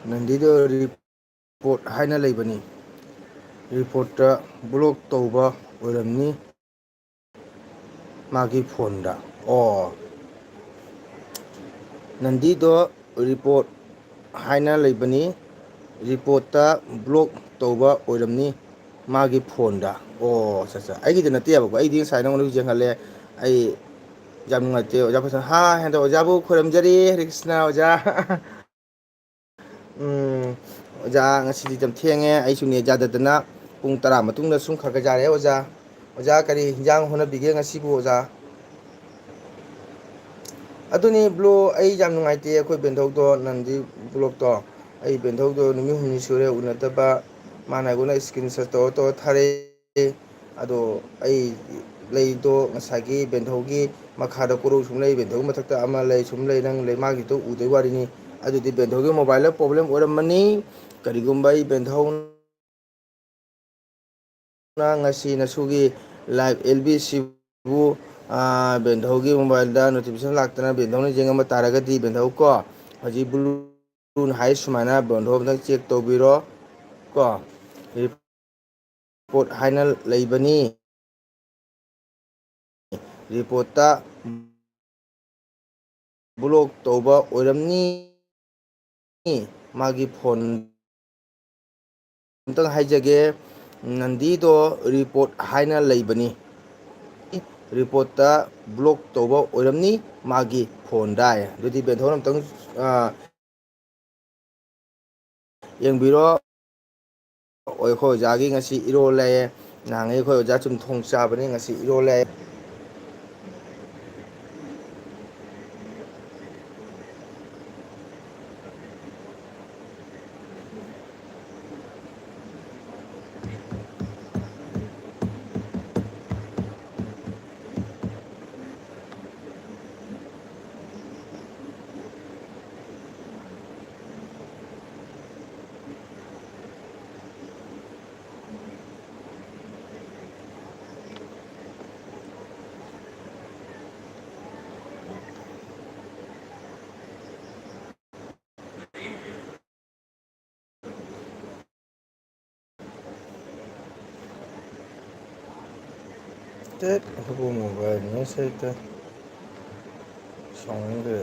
ꯅꯟꯗꯤꯗꯣ ꯔꯤꯄꯣꯔꯠ ꯍꯥꯏꯅ ꯂꯩꯕꯅꯤ ꯔꯤꯄꯣꯔꯠꯇ ꯕ꯭ꯂꯣꯛ ꯇꯧꯕ ꯑꯣꯏꯔꯝꯅꯤ ꯃꯥꯒꯤ ꯐꯣꯟꯗ ꯑꯣ ꯅꯟꯗꯤꯗꯣ ꯔꯤꯄꯣꯔꯠ ꯍꯥꯏꯅ ꯂꯩꯕꯅꯤ ꯔꯤꯄꯣꯔꯠꯇ ꯕ꯭ꯂꯣꯛ ꯇꯧꯕ ꯑꯣꯏꯔꯝꯅꯤ ꯃꯥꯒꯤ ꯐꯣꯟꯗ ꯑꯣ ꯑꯠꯆꯥ ꯑꯩꯒꯤꯗꯤ ꯅꯠꯇꯦꯕꯀꯣ ꯑꯩꯗꯤ ꯉꯁꯥꯏ ꯅꯉꯣꯟꯗꯁꯨ ꯌꯦꯡꯍꯜꯂꯦ ꯑꯩ ꯌꯥꯝ ꯅꯨꯡꯉꯥꯏꯇꯦ ꯑꯣꯖꯥ ꯐꯁꯅ ꯍꯟꯗꯛ ꯑꯣꯖꯥꯕꯨ ꯈꯣꯏꯔꯝꯖꯔꯤ ꯍꯔꯦ ꯀ꯭ꯔꯤꯁꯅ ꯑꯣꯖꯥ ꯑꯣꯖꯥ ꯉꯁꯤꯗꯤ ꯌꯥꯝ ꯊꯦꯡꯉꯦ ꯑꯩꯁꯨ ꯅꯦꯠ ꯌꯥꯗꯗꯅ ꯄꯨꯡ 10 ꯃꯇꯨꯡꯗ ꯁꯨꯝ ꯈꯔ ꯈꯔ ꯌꯥꯔꯦ ꯑꯣꯖꯥ ꯑꯣꯖꯥ ꯀꯔꯤ ꯍꯤꯟꯖꯥꯡ ꯍꯣꯠꯅꯕꯤꯒꯦ ꯉꯁꯤꯕꯨ ꯑꯣꯖꯥ ꯑꯗꯨꯅꯤ ꯕ꯭ꯂꯣ ꯑꯩ ꯌꯥꯝ ꯅꯨꯡꯉꯥꯏꯇꯦ ꯑꯩꯈꯣꯏ ꯕꯦꯟꯗꯧꯗꯣ ꯅꯟꯗꯤ ꯕ꯭ꯂꯣꯛꯇꯣ ꯑꯩ ꯕꯦꯟꯙꯧꯗꯣ ꯅꯨꯃꯤꯠ 6ꯅꯤ ꯁꯨꯔꯦ ꯎꯅꯗꯕ ꯃꯥꯅ ꯑꯩꯉꯣꯟꯗ ꯏꯁꯀ꯭ꯔꯤꯟ ꯁꯣꯠ ꯇꯧꯔ ꯊꯥꯔꯛꯑꯦ ꯑꯗꯣ ꯑꯩ ꯂꯩꯗꯣ ꯉꯁꯥꯏꯒꯤ ꯕꯦꯟꯙꯧꯒꯤ ꯃꯈꯥꯗ ꯀꯣꯔꯧ ꯁꯨꯝ ꯂꯩ ꯕꯦꯟꯙꯧꯒꯤ ꯃꯊꯛꯇ ꯑꯃ ꯂꯩ ꯁꯨꯝ ꯂꯩ ꯅꯪ ꯂꯩ ꯃꯥꯒꯤꯗꯣ ꯎꯗꯣꯏ ꯋꯥꯔꯤꯅꯤ ꯑꯗꯨꯗꯤ ꯕꯦꯟꯙꯧꯒꯤ ꯃꯣꯕꯥꯏꯜꯗ ꯄ꯭ꯔꯣꯕ꯭ꯂꯦꯝ ꯑꯣꯏꯔꯝꯃꯅꯤ ꯀꯔꯤꯒꯨꯝꯕ ꯑꯩ ꯕꯦꯟꯙꯧ ꯉꯁꯤ ꯅꯁꯨꯒꯤ ꯂꯥꯏꯚ ꯑꯦꯜ ꯕꯤ ꯁꯤꯕꯨ ꯕꯦꯟꯙꯧꯒꯤ ꯃꯣꯕꯥꯏꯜꯗ ꯅꯣꯇꯤꯐꯤꯀꯦꯁꯟ ꯂꯥꯛꯇꯅ ꯕꯦꯟꯙꯧꯅ ꯌꯦꯡꯉꯝꯕ ꯇꯥꯔꯒꯗꯤ ꯕꯦꯟꯙꯧ ꯀꯣ ꯍꯧꯖꯤꯛ ꯕ꯭ꯂꯨꯅ ꯍꯥꯏ ꯁꯨꯃꯥꯏꯅ ꯕꯦꯟꯙꯧ ꯑꯝꯇꯪ ꯆꯦꯛ ꯇꯧꯕꯤꯔꯣ ꯀꯣ ꯄꯣꯠ ꯍꯥꯏꯅ ꯂꯩꯕꯅꯤ ꯔꯤꯄꯣꯔꯠꯇ ꯕ꯭ꯂꯣꯛ ꯇꯧꯕ ꯑꯣꯏꯔꯝꯅꯤ ꯃꯥꯒꯤ ꯐꯣꯟ ꯑꯝꯇꯪ ꯍꯥꯏꯖꯒꯦ ꯅꯟꯗꯤꯗꯣ ꯔꯤꯄꯣꯔꯠ ꯍꯥꯏꯅ ꯂꯩꯕꯅꯤ ꯔꯤꯄꯣꯔꯠꯇ ꯕ꯭ꯂꯣꯛ ꯇꯧꯕ ꯑꯣꯏꯔꯝꯅꯤ ꯃꯥꯒꯤ ꯐꯣꯟꯗ ꯑꯗꯨꯗꯤ ꯕꯦꯟꯊꯣꯛꯅ ꯑꯝꯛꯇꯪ ꯌꯦꯡꯕꯤꯔꯣ ꯑꯩꯈꯣꯏ ꯑꯣꯖꯥꯒꯤ ꯉꯁꯤ ꯏꯔꯣꯜ ꯂꯩꯌꯦ ꯅꯍꯥꯟꯉꯩ ꯑꯩꯈꯣꯏ ꯑꯣꯖꯥ ꯆꯨꯝꯊꯣꯡ ꯆꯥꯕꯅꯤ ꯉꯁꯤ ꯏꯔꯣꯜ ꯂꯩ ꯇꯦꯠ ꯑꯩꯈꯣꯏꯕꯨ ꯃꯣꯕꯥꯏꯜꯅꯤ ꯁꯩꯇ ꯁꯥꯎꯅꯤꯡꯈ꯭ꯔꯦ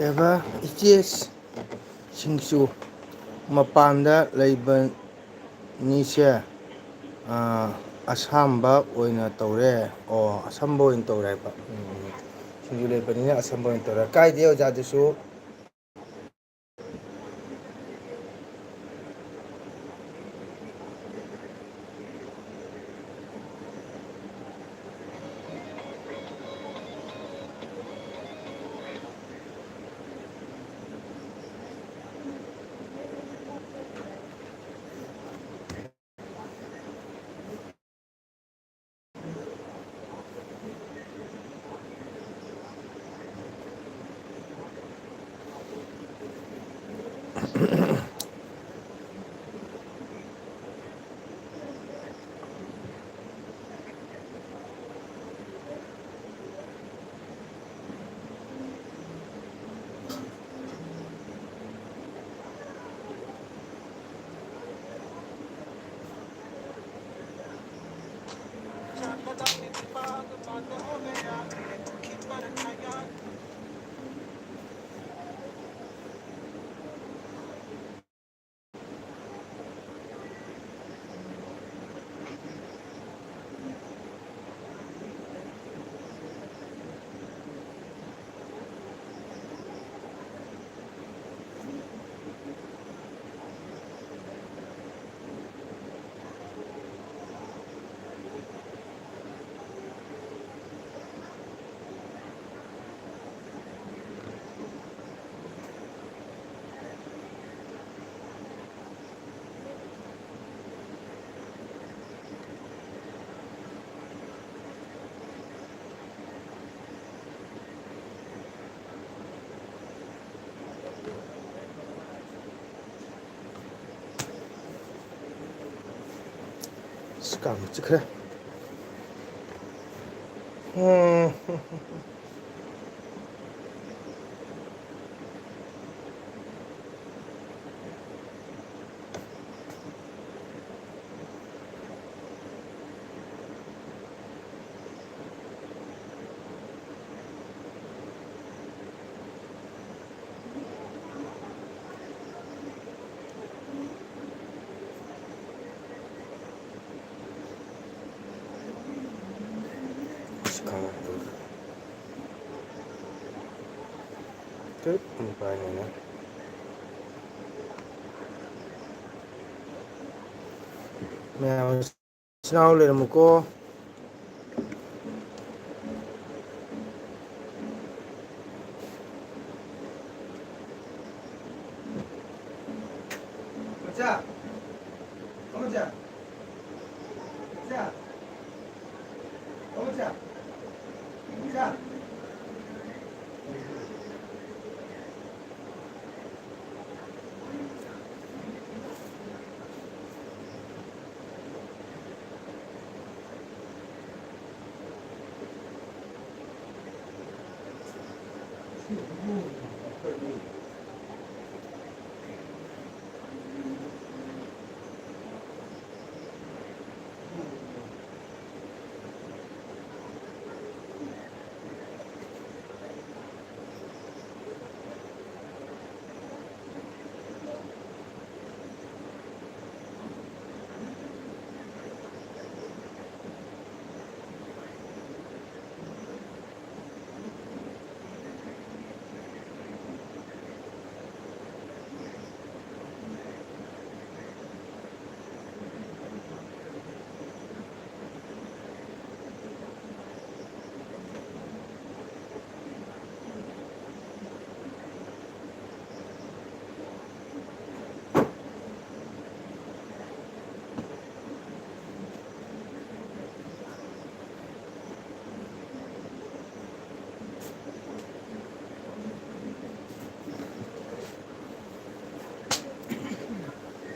ꯀꯩꯕ ꯏꯆꯦꯁꯤꯡꯁꯨ ꯃꯄꯥꯟꯗ ꯂꯩꯕ ꯃꯤꯁꯦ ꯑꯁꯥꯝꯕ ꯑꯣꯏꯅ ꯇꯧꯔꯦ ꯑꯣ ꯑꯁꯝꯕ ꯑꯣꯏꯅ ꯇꯧꯔꯦ ꯍꯥꯏꯕ ꯁꯤꯡꯖꯨ ꯂꯩꯕꯅꯤꯅ ꯑꯁꯝꯕ ꯑꯣꯏꯅ ꯇꯧꯔꯦ ꯀꯥꯏꯗꯦ ꯑꯣꯖꯥꯗꯨꯁꯨ ꯀꯥꯡ ꯆꯤꯛꯈ꯭ꯔꯦ ꯄꯥꯏꯅꯤꯅ ꯃꯌꯥꯝ ꯏꯆꯤꯟ ꯂꯩꯔꯝꯃꯨꯀꯣ ꯃꯆꯥ ꯃꯆꯥ ꯃꯆꯥ ꯃꯆꯥ ꯃꯆꯥ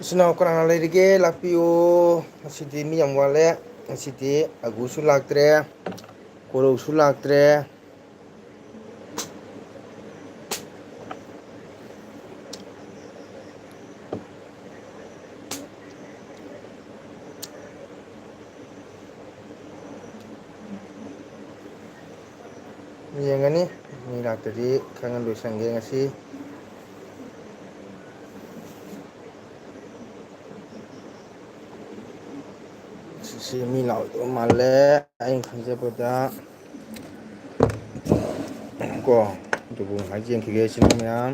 ꯏꯆꯤꯟ ꯏꯅꯥꯎ ꯀꯅꯥ ꯂꯩꯔꯤꯒꯦ ꯂꯥꯛꯄꯤꯌꯨ ꯉꯁꯤꯗꯤ ꯃꯤ ꯌꯥꯝ ꯋꯥꯠꯂꯦ ꯉꯁꯤꯗꯤ ꯑꯒꯨꯁꯨ ꯂꯥꯛꯇ꯭ꯔꯦ ꯀꯣꯔꯧꯁꯨ ꯂꯥꯛꯇ꯭ꯔꯦ ꯌꯦꯡꯒꯅꯤ ꯃꯤ ꯂꯥꯛꯇ꯭ꯔꯗꯤ ꯈꯔ ꯉꯟꯅ ꯂꯣꯏꯁꯟꯒꯦ ꯉꯁꯤ. ꯁꯤ ꯃꯤ ꯂꯥꯛꯑꯣꯏꯗꯧꯕ ꯃꯥꯜꯂꯦ ꯑꯩꯅ ꯈꯟꯖꯕꯗ. ꯀꯣ ꯑꯗꯨꯕꯨ ꯉꯥꯏꯍꯥꯛ ꯌꯦꯡꯈꯤꯒꯦ ꯏꯆꯤꯟ ꯏꯅꯥꯎ ꯃꯌꯥꯝ.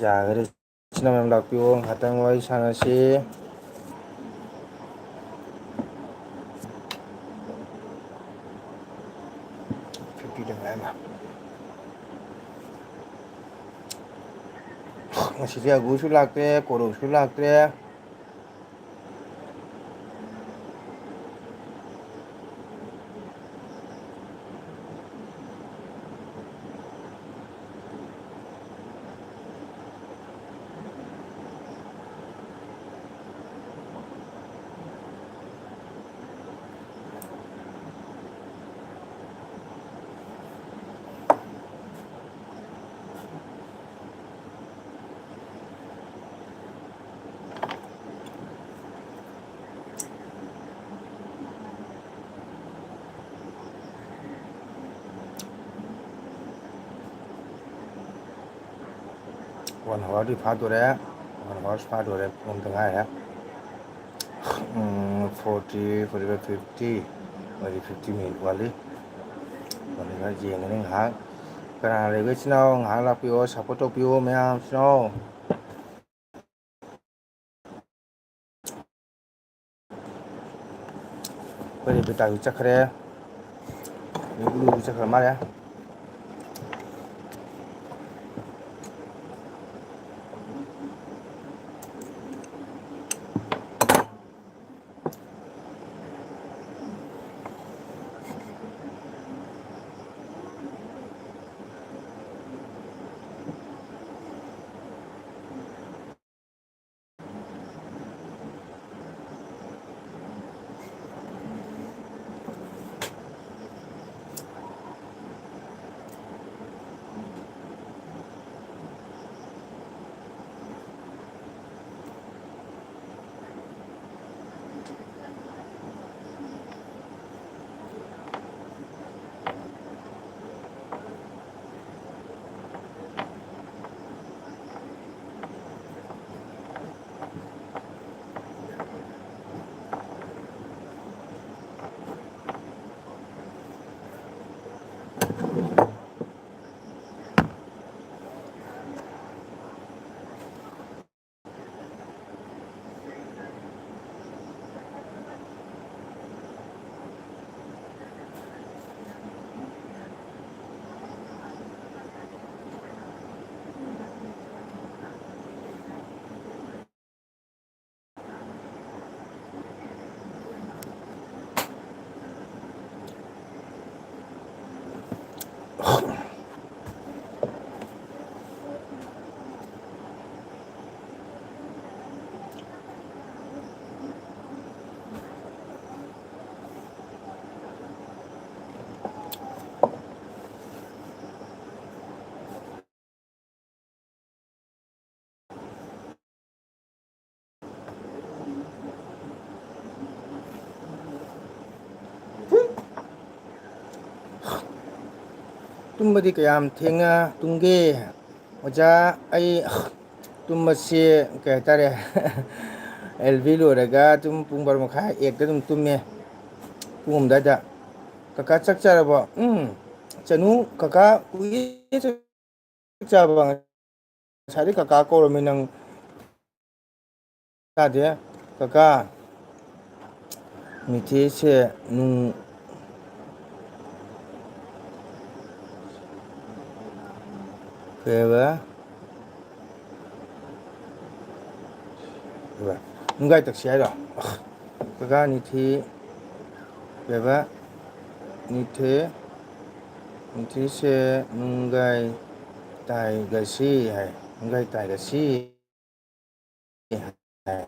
ꯌꯥꯔꯒꯗꯤ ꯏꯆꯤꯟ ꯏꯅꯥꯎ ꯃꯌꯥꯝ ꯂꯥꯛꯄꯤꯌꯣ ꯉꯍꯥꯛꯇꯪ ꯋꯥꯔꯤ ꯁꯥꯟꯅꯁꯤ. ꯉꯁꯤꯗꯤ ꯑꯒꯨꯁꯨ ꯂꯥꯛꯇ꯭ꯔꯦ, ꯀꯣꯔꯧꯁꯨ ꯂꯥꯛꯇ꯭ꯔꯦ. One hour ꯐꯥꯗꯣꯔꯦ. 1 hour ꯐꯥꯗꯣꯔꯦ. ꯄꯨꯡ ꯑꯃꯇ ꯉꯥꯏꯔꯦ. 40, 45, 50. 50 ꯃꯤꯅꯤꯠ ꯋꯥꯠꯂꯤ. ꯌꯦꯡꯒꯅꯤ ꯉꯥꯏꯍꯥꯛ. ꯀꯅꯥ ꯂꯩꯕ ꯏꯆꯤꯟ ꯏꯅꯥꯎ ꯉꯥꯏꯍꯥꯛ ꯂꯥꯛꯄꯤꯌꯣ, ꯁꯞꯄꯣꯔꯠ ꯇꯧꯕꯤꯌꯣ ꯃꯌꯥꯝ ꯏꯆꯤꯟ ꯏꯅꯥꯎ. ꯑꯩꯈꯣꯏ ꯔꯦꯕꯤꯇꯥꯁꯨ ꯆꯠꯈ꯭ꯔꯦ. ꯕꯨꯂꯨꯁꯨ ꯆꯠꯈ꯭ꯔ ꯃꯥꯜꯂꯦ. ꯇꯨꯝꯕꯗꯤ ꯀꯌꯥꯝ ꯊꯦꯡꯅ ꯇꯨꯝꯒꯦ? ꯑꯣꯖꯥ ꯑꯩ ꯇꯨꯝꯕꯁꯤ ꯀꯩ ꯍꯥꯏꯇꯥꯔꯦ ꯑꯦꯜꯕꯤ ꯂꯣꯏꯔꯒ ꯑꯗꯨꯝ ꯄꯨꯡ 12:30, 1ꯗ ꯑꯗꯨꯝ ꯇꯨꯝꯃꯦ. ꯄꯨꯡ 3 ꯑꯗꯨꯋꯥꯏꯗ. ꯀꯀꯥ ꯆꯥꯛ ꯆꯥꯔꯕꯣ? ꯆꯅꯨ ꯀꯀꯥ ꯀꯨꯏꯔꯦ ꯆꯥꯛ ꯆꯥꯕ. ꯉꯁꯥꯏꯗꯩ ꯀꯀꯥ ꯀꯧꯔꯝꯃꯤ ꯅꯪ ꯇꯥꯗꯦ. ꯀꯀꯥ ꯅꯤꯊꯦꯁꯦ ꯅꯨꯡ ꯀꯩꯕ ꯅꯨꯡꯒꯥꯏ ꯇꯛꯁꯤ ꯍꯥꯏꯔꯣ? ꯀꯀꯥ ꯅꯤꯊꯤ ꯀꯩꯕ ꯅꯤꯊꯦꯁꯦ ꯅꯨꯡꯒꯥꯏ ꯇꯥꯏꯒꯁꯤ ꯍꯥꯏ. ꯅꯨꯡꯒꯥꯏ ꯇꯥꯏꯒꯁꯤ ꯍꯥꯏ.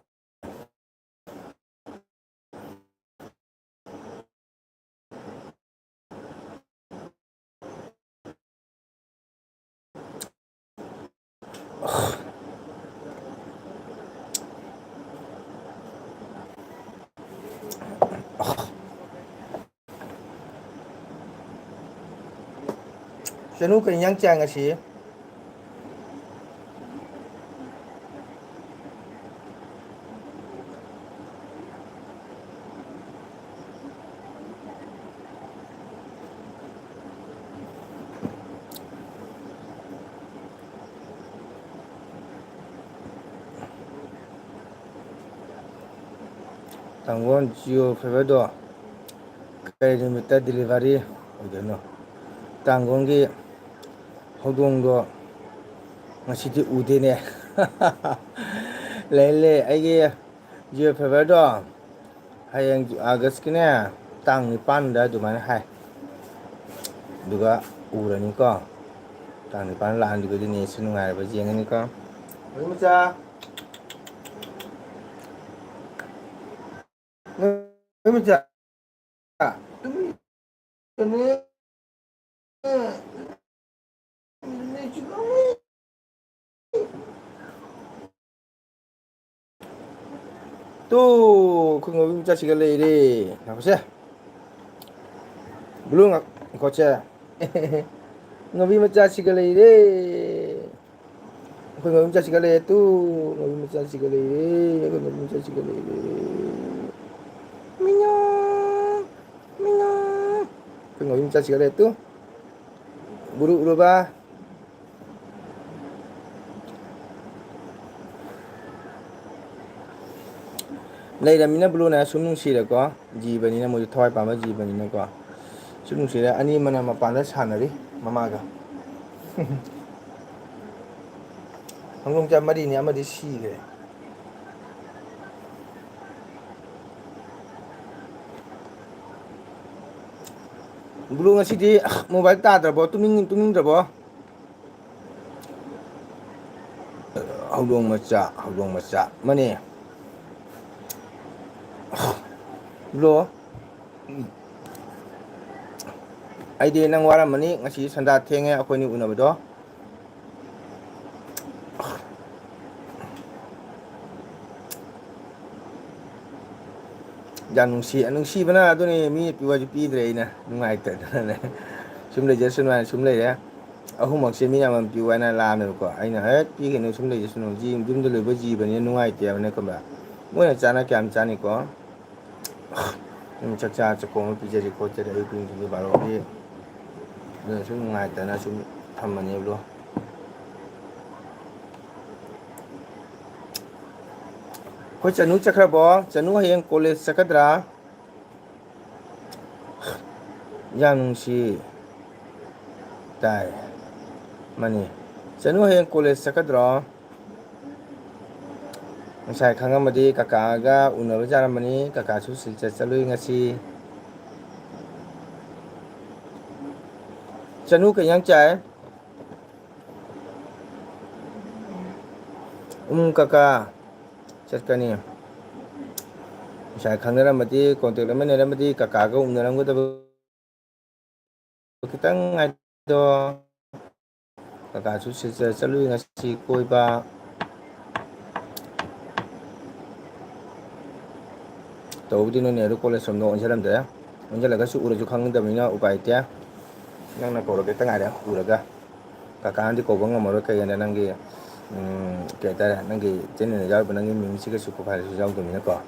Chanu kay yang chang asi. Tanggon Jio Fevedo kay limita delivery odono. Tanggongi hodongdo ngasidi udene. Lele aigi Jio Fevedo hayang August kine tang nipan da dumana hai. Duga urani ko. Tang nipan lan duga dini sunungai ba jengani ko. Mucha mucha tuh 그 ngobi 자식을 이래 나보세요 물론 거쳐 ngobi 자식을 이래 그 ngobi 자식을 이래 또 ngobi 자식을 이래 그 ngobi 자식을 이래 미녀 미녀 그 ngobi 자식을 이래 또 물어봐 Leiramina bluna sumnung sira ko jibanina mo thoi pama jibanina ko sumnung sira ani mana mapanda sanari mamaga hangong cha mari ni amadi sigre blunga sidi mobile ta drabo tuning drabo hawdong macha mani bro aide nang waramani ngasi sanda thenge akhoni unabado janungsi bana aduni mi piwaji pidre ina nungai ta sum le jasun wan sum le ya ahum akse mi namam piwana lamne ko aina het pi ke no sum le jasun ji dum de le ba ji bani nungai te bane ko ba mo na chana kyam chani ko cha ko pi je ko te ai pin ji ba ro bi ne sum nungai ta na sum thamani blo ko chanu chakra bo chanu hayang college sakadra janungsi tai mani chanu hayang college sakadra ngasai khangamadi kaka ga unaba jaramani kaka su silcha chalui ngasi chanu kayang chai kaka chatkani ngasai khangnaramadi contact lamaneramadi kaka ga unaramgadaba kitang ai do kaka su silcha chalui ngasi koiba tawdi no ne ru college somno onjaramda onjalaga su uraju khangdamina upaitya nangna koro kita ngada uraga kaka andi ko banga maro kay na nangi kaya nangi jene jaw banangi mimsi ka su ko phale jaw dumina ko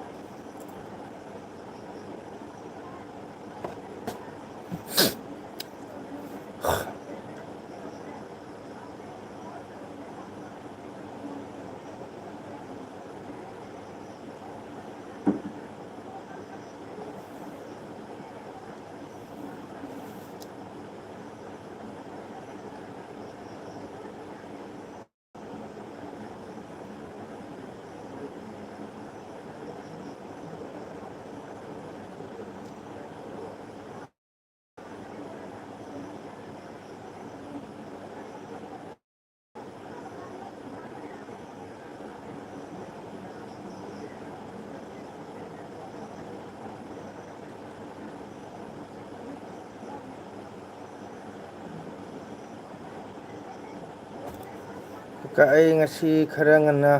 ꯑꯩ ꯉꯁꯤ ꯈꯔ ꯉꯟꯅ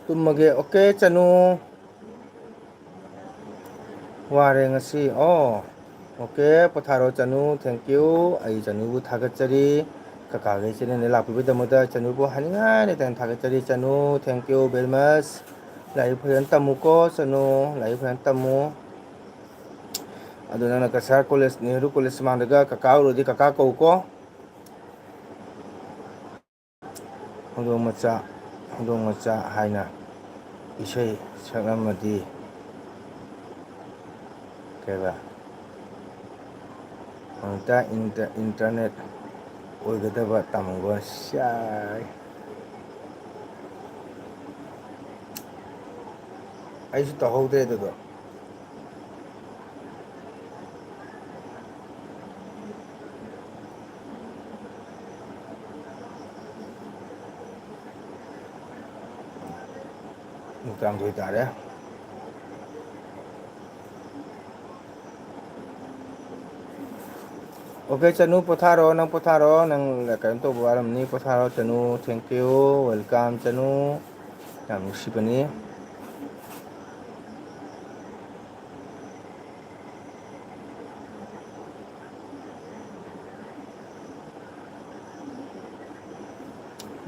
ꯇꯨꯝꯃꯒꯦ ꯑꯣꯀꯦ ꯆꯅꯨ ꯋꯥꯔꯦ ꯉꯁꯤ ꯑꯣꯀꯦ ꯄꯣꯊꯥꯔꯣ ꯆꯅꯨ ꯊꯦꯡꯀ꯭ꯌꯨ ꯑꯩ ꯆꯅꯨꯕꯨ ꯊꯥꯒꯠꯆꯔꯤ ꯀꯀꯥꯒꯤ ꯆꯦꯅꯦꯜꯗ ꯂꯥꯛꯄꯤꯕꯒꯤꯗꯃꯛꯇ ꯆꯅꯨꯕꯨ ꯍꯅꯤꯡꯉꯥꯏ ꯂꯩꯇꯅ ꯊꯥꯒꯠꯆꯔꯤ ꯆꯅꯨ ꯊꯦꯡꯀ꯭ꯌꯨ ꯚꯦꯔꯤ ꯃꯁ ꯂꯥꯏꯔꯤꯛ ꯐꯖꯅ ꯇꯝꯃꯨꯀꯣ ꯆꯅꯨ ꯂꯥꯏꯔꯤꯛ ꯐꯖꯅ ꯇꯝꯃꯨ ꯑꯗꯨ ꯅꯪꯅ ꯀꯁꯥꯔ ꯀꯣꯂꯦꯖ ꯅꯦꯍꯔꯨ ꯀꯣꯂꯦꯖ ꯃꯥꯡꯗꯒ ꯀꯀꯥ ꯎꯔꯗꯤ ꯀꯀꯥ ꯀꯧꯀꯣ ꯍꯧꯗꯣꯡ ꯃꯆꯥ ꯍꯥꯏꯅ ꯏꯁꯩ ꯁꯛꯂꯝꯃꯗꯤ ꯀꯩꯕ ꯏꯟꯇꯔꯅꯦꯠ ꯑꯣꯏꯒꯗꯕ ꯇꯝꯃꯨꯕ ꯁꯤꯌꯥꯏ ꯑꯩꯁꯨ ꯇꯧꯍꯧꯗ꯭ꯔꯦ ꯑꯗꯨꯗꯣ ꯇꯔꯥꯃꯥꯊꯣꯏ ꯇꯥꯔꯦ ꯑꯣꯀꯦ ꯆꯅꯨ ꯄꯣꯊꯥꯔꯣ ꯅꯪ ꯄꯣꯊꯥꯔꯣ ꯅꯪ ꯀꯩꯅꯣ ꯇꯧꯕ ꯋꯥꯔꯝꯅꯤ ꯄꯣꯊꯥꯔꯣ ꯆꯅꯨ ꯊꯦꯡꯀ꯭ꯌꯨ ꯋꯦꯜꯀꯝ ꯆꯅꯨ ꯌꯥꯝ ꯅꯨꯡꯁꯤꯕꯅꯤ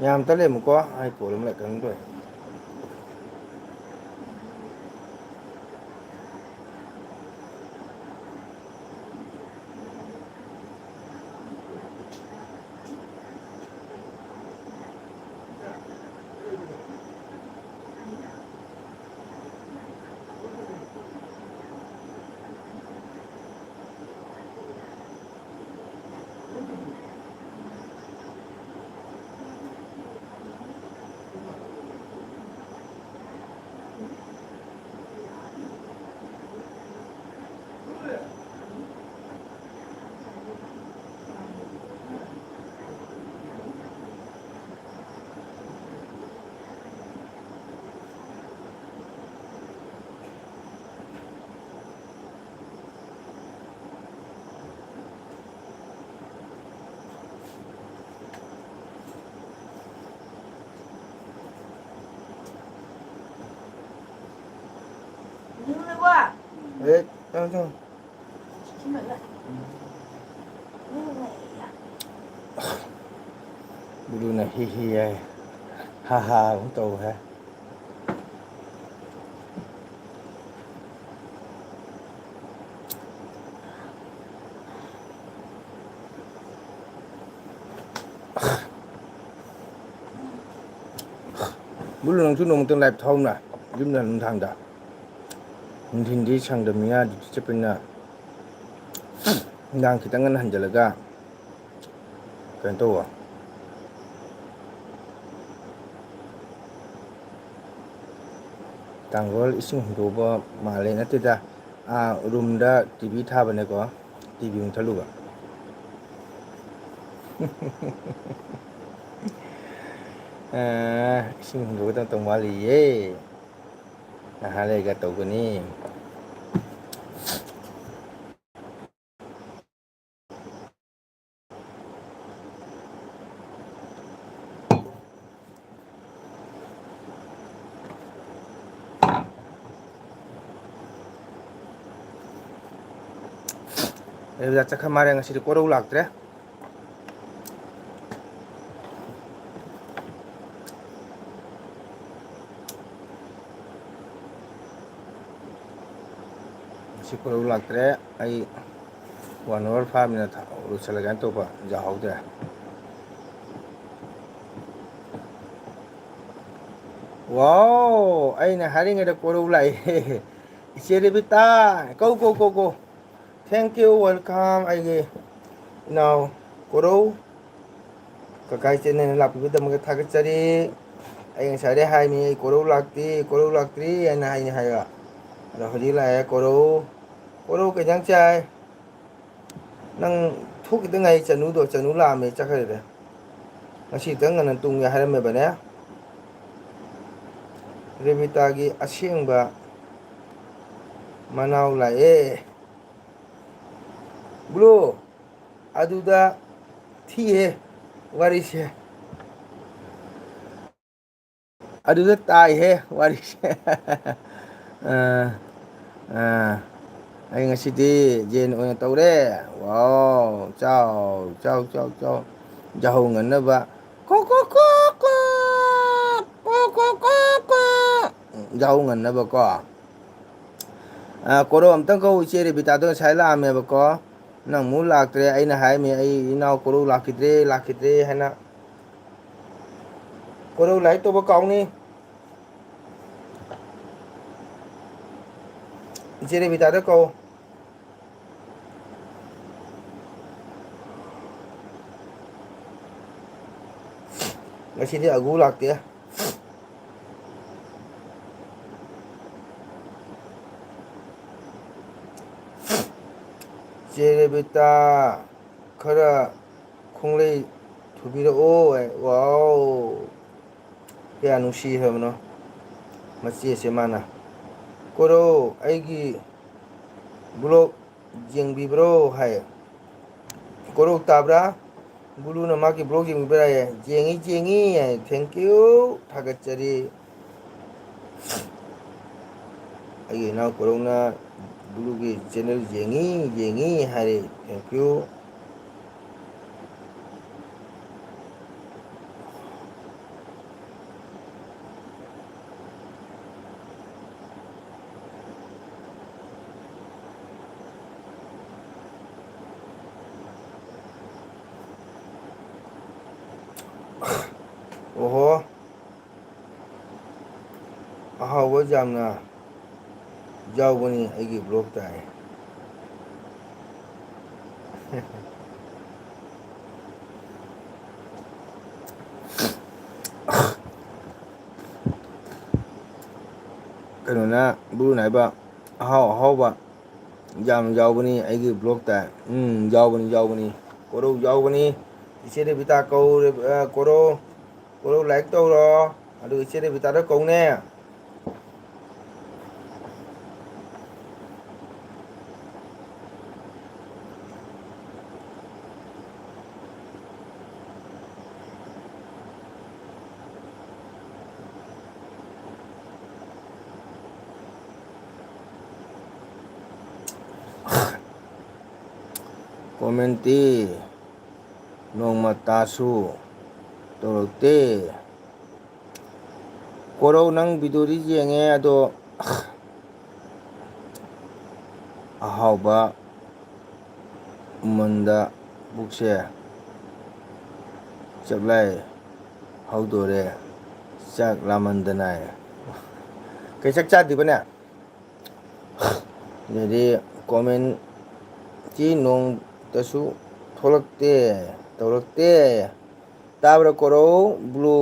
ꯌꯥꯝ ꯇꯠꯂꯦꯃꯨꯀꯣ ꯑꯩ ꯀꯣꯜ ꯑꯃ ꯂꯥꯛꯀꯟꯗꯣꯏ ꯕꯨꯂꯨꯅ ꯍꯤ ꯍꯤ ꯍꯥꯏ ꯍꯥ ꯍꯥ ꯑꯃꯨꯛ ꯇꯧꯈ꯭ꯔꯦ ꯕꯨꯂꯨ ꯅꯪꯁꯨ ꯅꯣꯡꯃꯇꯪ ꯂꯥꯏꯞ ꯊꯥꯎꯅ ꯌꯨꯝꯗ ꯅꯨꯡꯗꯥꯡꯗ ꯅꯨꯡꯊꯤꯟꯗꯤ ꯁꯪꯗꯕꯅꯤꯅ ꯗ꯭ꯌꯨꯇꯤ ꯆꯠꯄꯅꯤꯅ ꯅꯨꯡꯗꯥꯡ ꯈꯤꯇꯪ ꯉꯟꯅ ꯍꯟꯖꯤꯜꯂꯒ ꯀꯩꯅꯣ ꯇꯧꯋꯣ ꯇꯥꯡꯒꯣꯜ ꯏꯁꯤꯡ ꯍꯣꯡꯗꯣꯛꯄ ꯃꯥꯜꯂꯦ ꯅꯠꯇꯦꯗ ꯔꯨꯝꯗ ꯇꯤꯚꯤ ꯊꯥꯕꯅꯦꯀꯣ ꯇꯤꯚꯤ ꯃꯨꯊꯠꯂꯨꯕ ꯏꯁꯤꯡ ꯍꯣꯡꯗꯣꯛꯀꯗꯕ ꯇꯧ ꯃꯥꯜꯂꯤꯌꯦ ꯉꯍꯥꯛ ꯂꯩꯔꯒ ꯇꯧꯒꯅꯤ ꯑꯗꯨꯗ ꯆꯠꯈ꯭ꯔ ꯃꯥꯜꯂꯦ ꯉꯁꯤꯗꯤ ꯀꯣꯔꯧ ꯂꯥꯛꯇ꯭ꯔꯦ ꯉꯁꯤ ꯀꯣꯔꯧ ꯂꯥꯛꯇ꯭ꯔꯦ ꯑꯩ 1 hour ꯐꯥꯔꯃꯤꯅ ꯂꯣꯏꯁꯤꯜꯂꯒꯦꯅ ꯇꯧꯕ ꯌꯥꯍꯧꯗ꯭ꯔꯦ ꯋꯥꯎ ꯑꯩꯅ ꯍꯥꯏꯔꯤꯉꯩꯗ ꯀꯣꯔꯧ ꯂꯥꯛꯑꯦ ꯏꯆꯦ ꯔꯦꯕꯤꯇꯥ ꯀꯧ ꯊꯦꯡꯀ꯭ꯌꯨ ꯋꯦꯜꯀꯝ ꯑꯩꯒꯤ ꯏꯅꯥꯎ ꯀꯣꯔꯧ ꯀꯀꯥꯏ ꯆꯦꯅꯦꯜꯗ ꯂꯥꯛꯄꯤꯕꯒꯤꯗꯃꯛꯇ ꯊꯥꯒꯠꯆꯔꯤ ꯑꯩ ꯉꯁꯥꯏꯗꯩ ꯍꯥꯏꯃꯤ ꯑꯩ ꯀꯣꯔꯧ ꯂꯥꯛꯇꯦ ꯀꯣꯔꯧ ꯂꯥꯛꯇ꯭ꯔꯤ ꯍꯥꯏꯅ ꯍꯥꯏꯕ ꯑꯗꯣ ꯍꯧꯖꯤꯛ ꯂꯥꯛꯑꯦ ꯀꯣꯔꯧ ꯀꯩ ꯏꯟꯖꯥꯡ ꯆꯥꯏ ꯅꯪ ꯊꯣꯛꯈꯤꯗ ꯉꯥꯏ ꯆꯅꯨ ꯂꯥꯛꯑꯝꯃꯦ ꯆꯠꯈ꯭ꯔꯦꯗ ꯉꯁꯤ ꯈꯤꯇꯪ ꯉꯟꯅ ꯇꯨꯝꯒꯦ ꯍꯥꯏꯔꯝꯃꯦꯕꯅꯦ ꯔꯦꯕꯤꯇꯥꯒꯤ ꯑꯁꯦꯡꯕ ꯃꯅꯥꯎ ꯂꯥꯛꯑꯦ ꯕ꯭ꯂꯨ ꯑꯗꯨꯗ ꯊꯤꯍꯦ ꯋꯥꯔꯤꯁꯦ ꯑꯗꯨꯗ ꯇꯥꯏꯍꯦ ꯋꯥꯔꯤꯁꯦ ꯑꯩ ꯉꯁꯤꯗꯤ ꯌꯦꯟ ꯑꯣꯏꯅ ꯇꯧꯔꯦ ꯋꯥꯎ ꯆꯥꯎ ꯆꯥꯎ ꯆꯥꯎ ꯆꯥꯎ ꯌꯥꯍꯧ ꯉꯟꯅꯕ ꯀꯣ ꯀꯣ ꯀꯣ ꯀꯣ ꯀꯣ ꯀꯣ ꯀꯣ ꯀꯣ ꯌꯥꯍꯧ ꯉꯟꯅꯕꯀꯣ ꯀꯣꯔꯧ ꯑꯝꯇꯪ ꯀꯧ ꯏꯆꯦ ꯔꯦꯕꯤꯇꯥꯗꯣ ꯉꯁꯥꯏ ꯂꯥꯛꯑꯝꯃꯦꯕꯀꯣ ꯅꯪ ꯑꯃꯨꯛ ꯂꯥꯛꯇ꯭ꯔꯦ ꯑꯩꯅ ꯍꯥꯏꯔꯝꯃꯤ ꯑꯩ ꯏꯅꯥꯎ ꯀꯣꯔꯧ ꯂꯥꯛꯈꯤꯗ꯭ꯔꯦ ꯂꯥꯛꯈꯤꯗ꯭ꯔꯦ ꯍꯥꯏꯅ ꯀꯣꯔꯧ ꯂꯥꯏꯔꯤꯛ ꯇꯧꯕ ꯀꯥꯎꯅꯤ ꯏꯆꯦ ꯔꯦꯕꯤꯇꯥꯗ ꯀꯧ ꯉꯁꯤꯗꯤ ꯑꯒꯨ ꯂꯥꯛꯇꯦ ꯏꯆꯦ ꯔꯦꯕꯤꯇꯥ ꯈꯔ ꯈꯣꯡꯂꯩ ꯊꯨꯕꯤꯔꯛꯑꯣ ꯋꯥꯎ ꯀꯌꯥ ꯅꯨꯡꯁꯤꯈ꯭ꯔꯕꯅꯣ ꯃꯆꯦꯁꯦ ꯃꯥꯅ ꯀꯣꯔꯧ ꯑꯩꯒꯤ ꯕ꯭ꯂꯣꯛ ꯌꯦꯡꯕꯤꯕ꯭ꯔꯣ ꯍꯥꯏ ꯀꯣꯔꯧ ꯇꯥꯕ꯭ꯔꯥ ꯒꯨꯔꯨꯅ ꯃꯥꯒꯤ ꯕ꯭ꯂꯣꯛ ꯌꯦꯡꯕꯤꯕ꯭ꯔꯥꯌꯦ ꯌꯦꯡꯉꯤ ꯌꯦꯡꯉꯤ ꯊꯦꯡꯀ꯭ꯌꯨ ꯊꯥꯒꯠꯆꯔꯤ ꯑꯩꯒꯤ ꯏꯅꯥꯎ ꯀꯣꯔꯧꯅ ꯒꯨꯔꯨꯒꯤ ꯆꯦꯅꯦꯜ ꯌꯦꯡꯉꯤ ꯌꯦꯡꯉꯤ ꯍꯥꯏꯔꯦ ꯊꯦꯡꯀ꯭ꯌꯨ ꯑꯣꯍꯣ ꯑꯍꯥꯎꯕ ꯌꯥꯝꯅ ꯌꯥꯎꯕꯅꯤ ꯑꯩꯒꯤ ꯕ꯭ꯂꯣꯛꯇ ꯀꯩꯅꯣꯅ ꯒꯨꯔꯨꯅ ꯍꯥꯏꯕ ꯑꯍꯥꯎ ꯑꯍꯥꯎꯕ ꯌꯥꯝ ꯌꯥꯎꯕꯅꯤ ꯑꯩꯒꯤ ꯕ꯭ꯂꯣꯛꯇ ꯌꯥꯎꯕꯅꯤ ꯌꯥꯎꯕꯅꯤ ꯀꯣꯔꯧ ꯌꯥꯎꯕꯅꯤ ꯏꯆꯦ ꯔꯦꯕꯤꯇꯥ ꯀꯧ ꯀꯣꯔꯧ ꯀꯣꯔꯧ ꯂꯥꯏꯛ ꯇꯧꯔꯣ ꯑꯗꯨꯒ ꯏꯆꯦ ꯔꯦꯕꯤꯇꯥꯗ ꯀꯧꯅꯦ ꯀꯣꯃꯦꯟꯇꯤ ꯅꯣꯡꯃꯇꯥꯁꯨ ꯇꯧꯔꯛꯇꯦ ꯀꯣꯔꯧ ꯅꯪ ꯚꯤꯗꯤꯑꯣꯗꯤ ꯌꯦꯡꯉꯦ ꯑꯗꯣ ꯑꯍꯥꯎꯕ ꯎꯃꯟꯗ ꯄꯨꯛꯁꯦ ꯆꯥꯛꯂꯥꯏ ꯍꯧꯗꯣꯔꯦ ꯆꯥꯛ ꯂꯥꯃꯟꯗꯅ ꯀꯩ ꯆꯥꯛ ꯆꯥꯗ꯭ꯔꯤꯕꯅꯦ ꯑꯗꯩꯗꯤ ꯀꯣꯃꯦꯟꯁꯤ ꯅꯣꯡꯇꯁꯨ ꯊꯣꯛꯂꯛꯇꯦ ꯇꯧꯔꯛꯇꯦ ꯇꯥꯕ꯭ꯔꯥ ꯀꯣꯔꯧ ꯕ꯭ꯂꯨ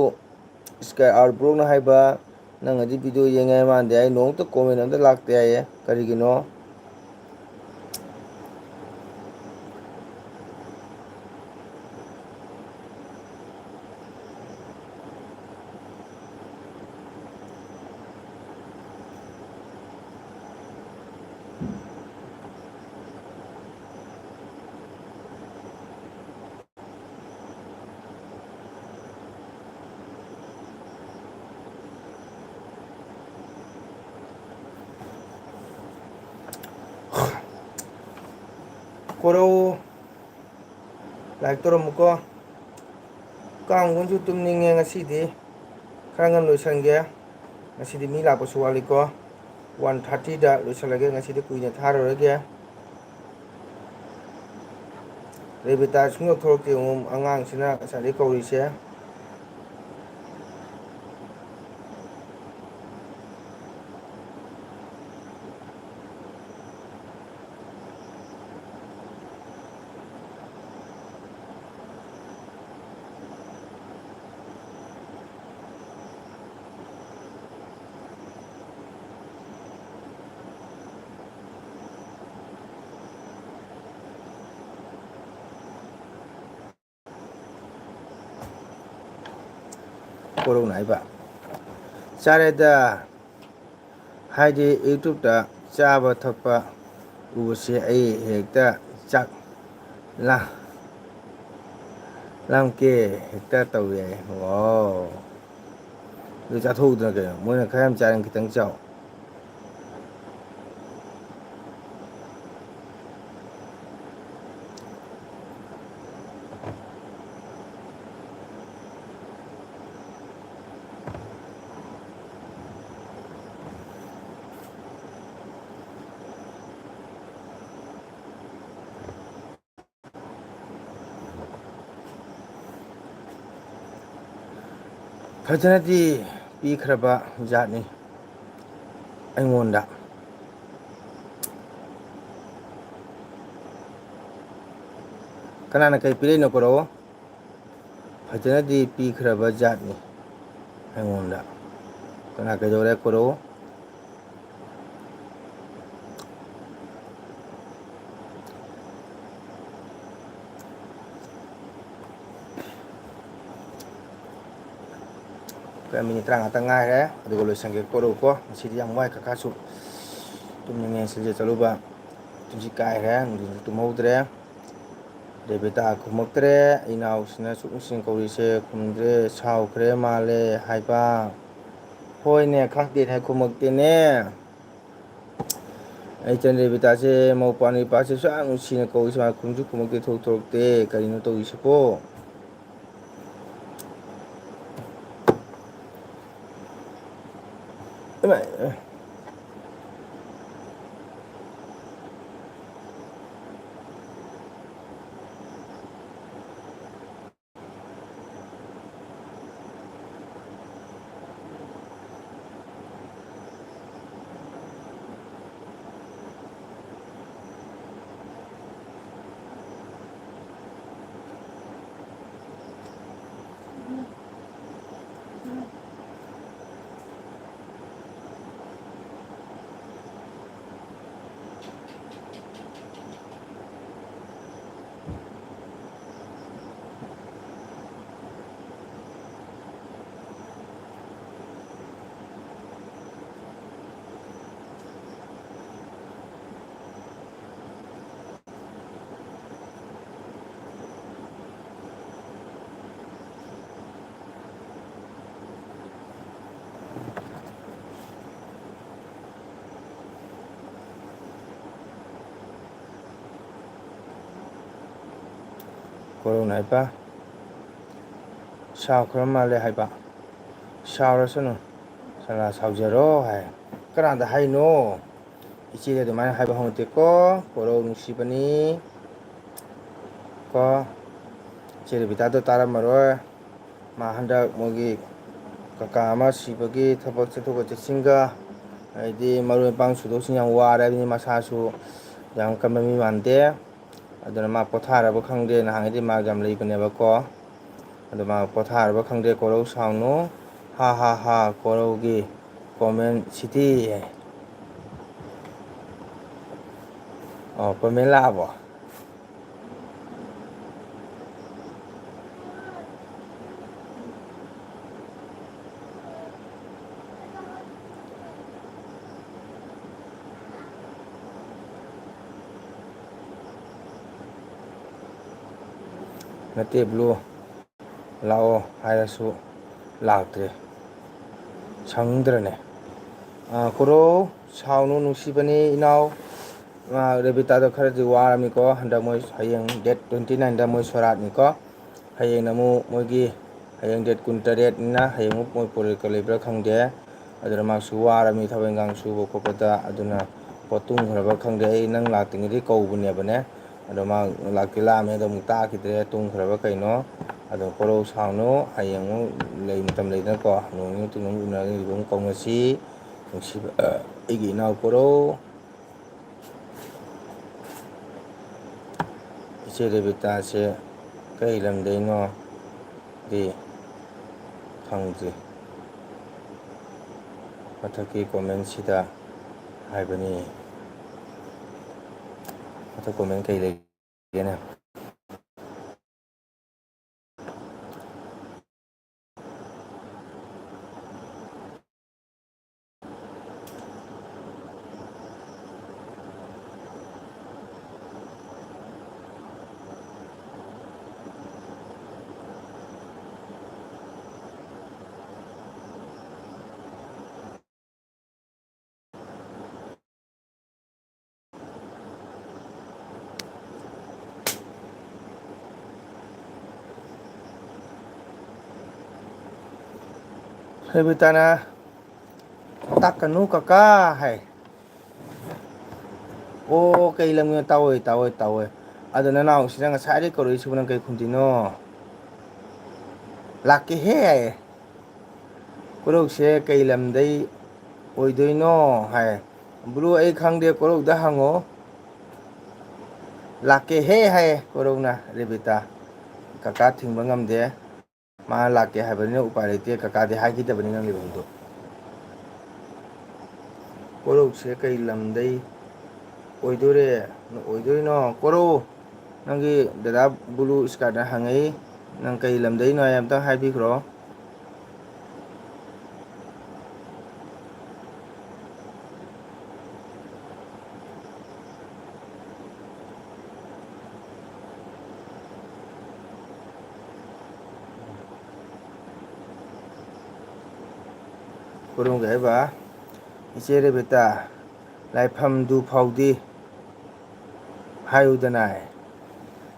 ꯏꯁꯀꯥꯏ ꯑꯥꯔ ꯕ꯭ꯔꯣꯛꯅ ꯍꯥꯏꯕ ꯅꯪꯅꯗꯤ ꯚꯤꯗꯤꯑꯣ ꯌꯦꯡꯉꯦ ꯍꯥꯏ ꯃꯥꯟꯗꯦ ꯑꯩ ꯅꯣꯡꯃꯇ ꯀꯣꯃꯦꯟ ꯑꯝꯇ ꯂꯥꯛꯇꯦ ꯍꯥꯏꯌꯦ ꯀꯔꯤꯒꯤꯅꯣ ꯀꯣꯔꯧ ꯂꯥꯏꯛ ꯇꯧꯔꯝꯃꯨꯀꯣ ꯀꯥꯡꯈꯟꯁꯨ ꯇꯨꯝꯅꯤꯡꯉꯦ ꯉꯁꯤꯗꯤ ꯈꯔ ꯉꯟꯅ ꯂꯣꯏꯁꯟꯒꯦ ꯉꯁꯤꯗꯤ ꯃꯤ ꯂꯥꯛꯄꯁꯨ ꯋꯥꯠꯂꯤꯀꯣ 1:30ꯗ ꯂꯣꯏꯁꯤꯜꯂꯒꯦ ꯉꯁꯤꯗꯤ ꯀꯨꯏꯅ ꯊꯥꯔꯔꯣꯏꯒꯦ ꯔꯦꯕꯤꯇꯥ ꯁꯨꯡꯊꯣꯛ ꯊꯣꯛꯂꯛꯇꯦ ꯑꯉꯥꯡꯁꯤꯅ ꯉꯁꯥꯏꯗꯒꯤ ꯀꯧꯔꯤꯁꯦ ꯀꯣꯔꯧꯅ ꯍꯥꯏꯕ ꯆꯥꯔꯦꯗ ꯍꯥꯏꯗꯤ ꯌꯨꯇꯨꯕꯇ ꯆꯥꯕ ꯊꯛꯄ ꯎꯕꯁꯦ ꯑꯩ ꯍꯦꯛꯇ ꯆꯥꯛ ꯂꯥꯝꯀꯦ ꯍꯦꯛꯇ ꯇꯧꯋꯦ ꯋꯥꯎ ꯑꯗꯨ ꯆꯥꯊꯣꯛꯎꯗꯅ ꯀꯩꯅꯣ ꯃꯣꯏꯅ ꯈꯔ ꯌꯥꯝ ꯆꯥꯔ ꯈꯤꯇꯪ ꯆꯥꯎ ꯐꯖꯅꯗꯤ ꯄꯤꯈ꯭ꯔꯕ ꯖꯥꯠꯅꯤ ꯑꯩꯉꯣꯟꯗ ꯀꯅꯥꯅ ꯀꯩ ꯄꯤꯔꯛꯏꯅꯣ ꯀꯣꯔꯧ ꯐꯖꯅꯗꯤ ꯄꯤꯈ꯭ꯔꯕ ꯖꯥꯠꯅꯤ ꯑꯩꯉꯣꯟꯗ ꯀꯅꯥ ꯀꯩꯗꯧꯔꯦ ꯀꯣꯔꯧ ꯃꯤꯅꯤꯠ 30ꯉꯥꯛꯇ ꯉꯥꯏꯔꯦ ꯑꯗꯨꯒ ꯂꯣꯏꯁꯟꯒꯦ ꯀꯣꯔꯧꯀꯣ ꯉꯁꯤꯗꯤ ꯌꯥꯝ ꯋꯥꯏ ꯀꯀꯥꯁꯨ ꯇꯨꯝꯅꯤꯡꯉꯦ ꯁꯤꯜꯆꯔ ꯆꯠꯂꯨꯕ ꯇꯨꯝꯁꯤꯠ ꯀꯥꯏꯔꯦ ꯅꯨꯡꯊꯤꯟꯁꯨ ꯇꯨꯝꯍꯧꯗ꯭ꯔꯦ ꯔꯦꯕꯤꯇꯥ ꯈꯨꯝꯃꯛꯇ꯭ꯔꯦ ꯏꯅꯥꯎꯁꯤꯅ ꯁꯨꯛ ꯅꯨꯡꯁꯤꯅ ꯀꯧꯔꯤꯁꯦ ꯈꯨꯝꯗ꯭ꯔꯦ ꯁꯥꯎꯈ꯭ꯔꯦ ꯃꯥꯜꯂꯦ ꯍꯥꯏꯕ ꯍꯣꯏꯅꯦ ꯈꯪꯗꯦꯅꯦ ꯈꯨꯝꯃꯛꯇꯦꯅꯦ ꯑꯩ ꯔꯦꯕꯤꯇꯥꯁꯦ ꯃꯧꯄ꯭ꯋꯥ ꯅꯨꯄꯥꯁꯦ ꯁꯨꯛ ꯌꯥꯝ ꯅꯨꯡꯁꯤꯅ ꯀꯧꯏ ꯁꯨꯃꯥꯏꯅ ꯈꯨꯝꯁꯨ ꯈꯨꯝꯃꯛꯇꯦ ꯊꯣꯔꯛꯇꯦ ꯀꯔꯤꯅꯣ ꯇꯧꯔꯤꯁꯤꯕꯣ ꯀꯣꯔꯧꯅ ꯍꯥꯏꯕ ꯁꯥꯎꯈ꯭ꯔ ꯃꯥꯜꯂꯦ ꯍꯥꯏꯕ ꯁꯥꯎꯔꯁꯅꯨ ꯁꯅꯥ ꯁꯥꯎꯖꯔꯣ ꯍꯥꯏ ꯀꯅꯥꯗ ꯍꯥꯏꯅꯣ ꯏꯆꯦꯗ ꯑꯗꯨꯃꯥꯏꯅ ꯍꯥꯏꯕ ꯍꯧꯅꯗꯦꯀꯣ ꯀꯣꯔꯧ ꯅꯨꯡꯁꯤꯕꯅꯤ ꯀꯣ ꯏꯆꯦ ꯔꯕꯤꯇꯥꯗꯣ ꯇꯥꯔꯝꯃꯔꯣꯏ ꯃꯥ ꯍꯟꯗꯛ ꯃꯣꯏꯒꯤ ꯀꯀꯥ ꯑꯃ ꯁꯤꯕꯒꯤ ꯊꯕꯛ ꯆꯠꯊꯣꯛ ꯆꯠꯁꯤꯟꯒ ꯍꯥꯏꯗꯤ ꯃꯔꯨꯞ ꯃꯄꯥꯡ ꯁꯨꯗꯣꯛꯁꯤꯟ ꯌꯥꯝ ꯋꯥꯔꯦ ꯍꯥꯏꯕꯅꯤ ꯃꯁꯥꯁꯨ ꯌꯥꯝ ꯀꯟꯕ ꯃꯤ ꯃꯥꯟꯗꯦ ꯑꯗꯨꯅ ꯃꯥ ꯄꯣꯊꯥꯔꯕ ꯈꯪꯗꯦ ꯅꯍꯥꯟꯒꯩꯗꯤ ꯃꯥꯔꯛ ꯌꯥꯝ ꯂꯩꯕꯅꯦꯕꯀꯣ ꯑꯗꯨ ꯃꯥ ꯄꯣꯊꯥꯔꯕ ꯈꯪꯗꯦ ꯀꯣꯔꯧ ꯁꯥꯎꯅꯨ ꯍꯥ ꯍꯥ ꯍꯥ ꯀꯣꯔꯧꯒꯤ ꯀꯣꯃꯦꯟ ꯁꯤꯗꯤ ꯑꯣ ꯀꯣꯃꯦꯟ ꯂꯥꯛꯑꯕꯣ ꯅꯠꯇꯦ ꯕ꯭ꯂꯨ ꯂꯥꯛꯑꯣ ꯍꯥꯏꯔꯁꯨ ꯂꯥꯛꯇ꯭ꯔꯦ ꯁꯪꯗ꯭ꯔꯅꯦ ꯀꯣꯔꯧ ꯁꯥꯎꯅꯨ ꯅꯨꯡꯁꯤꯕꯅꯤ ꯏꯅꯥꯎ ꯔꯦꯕꯤꯇꯥꯗꯣ ꯈꯔꯗꯤ ꯋꯥꯔꯝꯃꯤꯀꯣ ꯍꯟꯗꯛ ꯃꯣꯏ ꯍꯌꯦꯡ ꯗꯦꯠ 29ꯗ ꯃꯣꯏ ꯁꯣꯔꯥꯠꯅꯤꯀꯣ ꯍꯌꯦꯡꯅ ꯑꯃꯨꯛ ꯃꯣꯏꯒꯤ ꯍꯌꯦꯡ ꯗꯦꯠ 28ꯅꯤꯅ ꯍꯌꯦꯡꯃꯨꯛ ꯃꯣꯏ ꯄꯣꯔꯤꯀꯥ ꯂꯩꯕ꯭ꯔꯥ ꯈꯪꯗꯦ ꯑꯗꯨꯅ ꯃꯥꯁꯨ ꯋꯥꯔꯝꯃꯤ ꯊꯕꯛ ꯏꯟꯈꯥꯡ ꯁꯨꯕ ꯈꯣꯠꯄꯗ ꯑꯗꯨꯅ ꯄꯣꯠ ꯇꯨꯝꯈ꯭ꯔꯕ ꯈꯪꯗꯦ ꯑꯩ ꯅꯪ ꯂꯥꯛꯇ꯭ꯔꯤꯉꯩꯗꯤ ꯀꯧꯕꯅꯦꯕꯅꯦ ꯑꯗꯣ ꯃꯥ ꯂꯥꯛꯇꯤ ꯂꯥꯛꯑꯝꯃꯦ ꯑꯗꯣ ꯑꯃꯨꯛ ꯇꯥꯈꯤꯗ꯭ꯔꯦ ꯇꯨꯝꯈ꯭ꯔꯕ ꯀꯩꯅꯣ ꯑꯗꯣ ꯀꯣꯔꯧ ꯁꯥꯎꯅꯨ ꯍꯌꯦꯡ ꯑꯃꯨꯛ ꯂꯩ ꯃꯇꯝ ꯂꯩꯗꯅꯀꯣ ꯅꯣꯡ ꯅꯤꯅꯤ ꯃꯇꯨꯡꯗ ꯑꯃꯨꯛ ꯑꯃꯨꯛ ꯀꯧꯅꯁꯤ ꯅꯨꯡꯁꯤꯕ ꯑꯩꯒꯤ ꯏꯅꯥꯎ ꯀꯣꯔꯧ ꯏꯆꯦ ꯔꯦꯕꯤꯇꯥꯁꯦ ꯀꯩ ꯂꯝꯗꯩꯅꯣ ꯗꯤ ꯈꯪꯗ꯭ꯔꯤ ꯃꯊꯛꯀꯤ ꯀꯣꯃꯦꯟꯁꯤꯗ ꯍꯥꯏꯕꯅꯤ ꯃꯊꯛ ꯀꯣꯃꯦꯟ ꯀꯩ ꯂꯩꯒꯦꯅꯦ ꯔꯦꯕꯤꯇꯥꯅ ꯇꯥꯛꯀꯅꯨ ꯀꯀꯥ ꯍꯥꯏ. ꯑꯣ ꯀꯩ ꯂꯝꯒꯤꯅꯣ ꯇꯥꯑꯣꯏ. ꯑꯗꯣ ꯅꯅꯥꯎꯁꯤꯅ ꯉꯁꯥꯏꯗꯩ ꯀꯧꯔꯛꯏꯁꯤꯕꯨ ꯅꯪ ꯀꯩ ꯈꯨꯝꯗꯣꯏꯅꯣ? ꯂꯥꯛꯀꯦꯍꯦ ꯍꯥꯏꯌꯦ. ꯀꯣꯔꯧꯁꯦ ꯀꯩ ꯂꯝꯗꯩ ꯑꯣꯏꯗꯣꯏꯅꯣ ꯍꯥꯏ. ꯕ꯭ꯔꯣ ꯑꯩ ꯈꯪꯗꯦ ꯀꯣꯔꯧꯗ ꯍꯪꯉꯣ. ꯂꯥꯛꯀꯦꯍꯦ ꯍꯥꯏꯌꯦ ꯀꯣꯔꯧꯅ ꯔꯦꯕꯤꯇꯥ. ꯀꯀꯥ ꯊꯤꯡꯕ ꯉꯝꯗꯦ. ꯃꯥ ꯂꯥꯛꯀꯦ ꯍꯥꯏꯕꯅꯤꯅ ꯎꯄꯥꯏ ꯂꯩꯇꯦ ꯀꯀꯥꯗꯤ ꯍꯥꯏꯈꯤꯗꯕꯅꯤ ꯅꯪ ꯂꯩꯐꯝꯗꯣ. ꯀꯣꯔꯧꯁꯦ ꯀꯩ ꯂꯝꯗꯩ ꯑꯣꯏꯗꯣꯏꯅꯣ ꯀꯣꯔꯧ ꯅꯪꯒꯤ ꯗꯗꯥ ꯕꯨꯂꯨ ꯏꯁꯀꯥꯔꯠꯅ ꯍꯪꯉꯛꯏ. ꯅꯪ ꯀꯩ ꯂꯝꯗꯩꯅꯣ ꯍꯥꯏ ꯑꯝꯇꯪ ꯍꯥꯏꯕꯤꯈ꯭ꯔꯣ. ꯀꯣꯔꯧꯒꯤ ꯍꯥꯏꯕ ꯏꯆꯦ ꯔꯦꯕꯤꯇꯥ ꯂꯥꯏꯐꯝꯗꯨ ꯐꯥꯎꯗꯤ ꯍꯥꯏꯌꯨꯗꯅꯥ.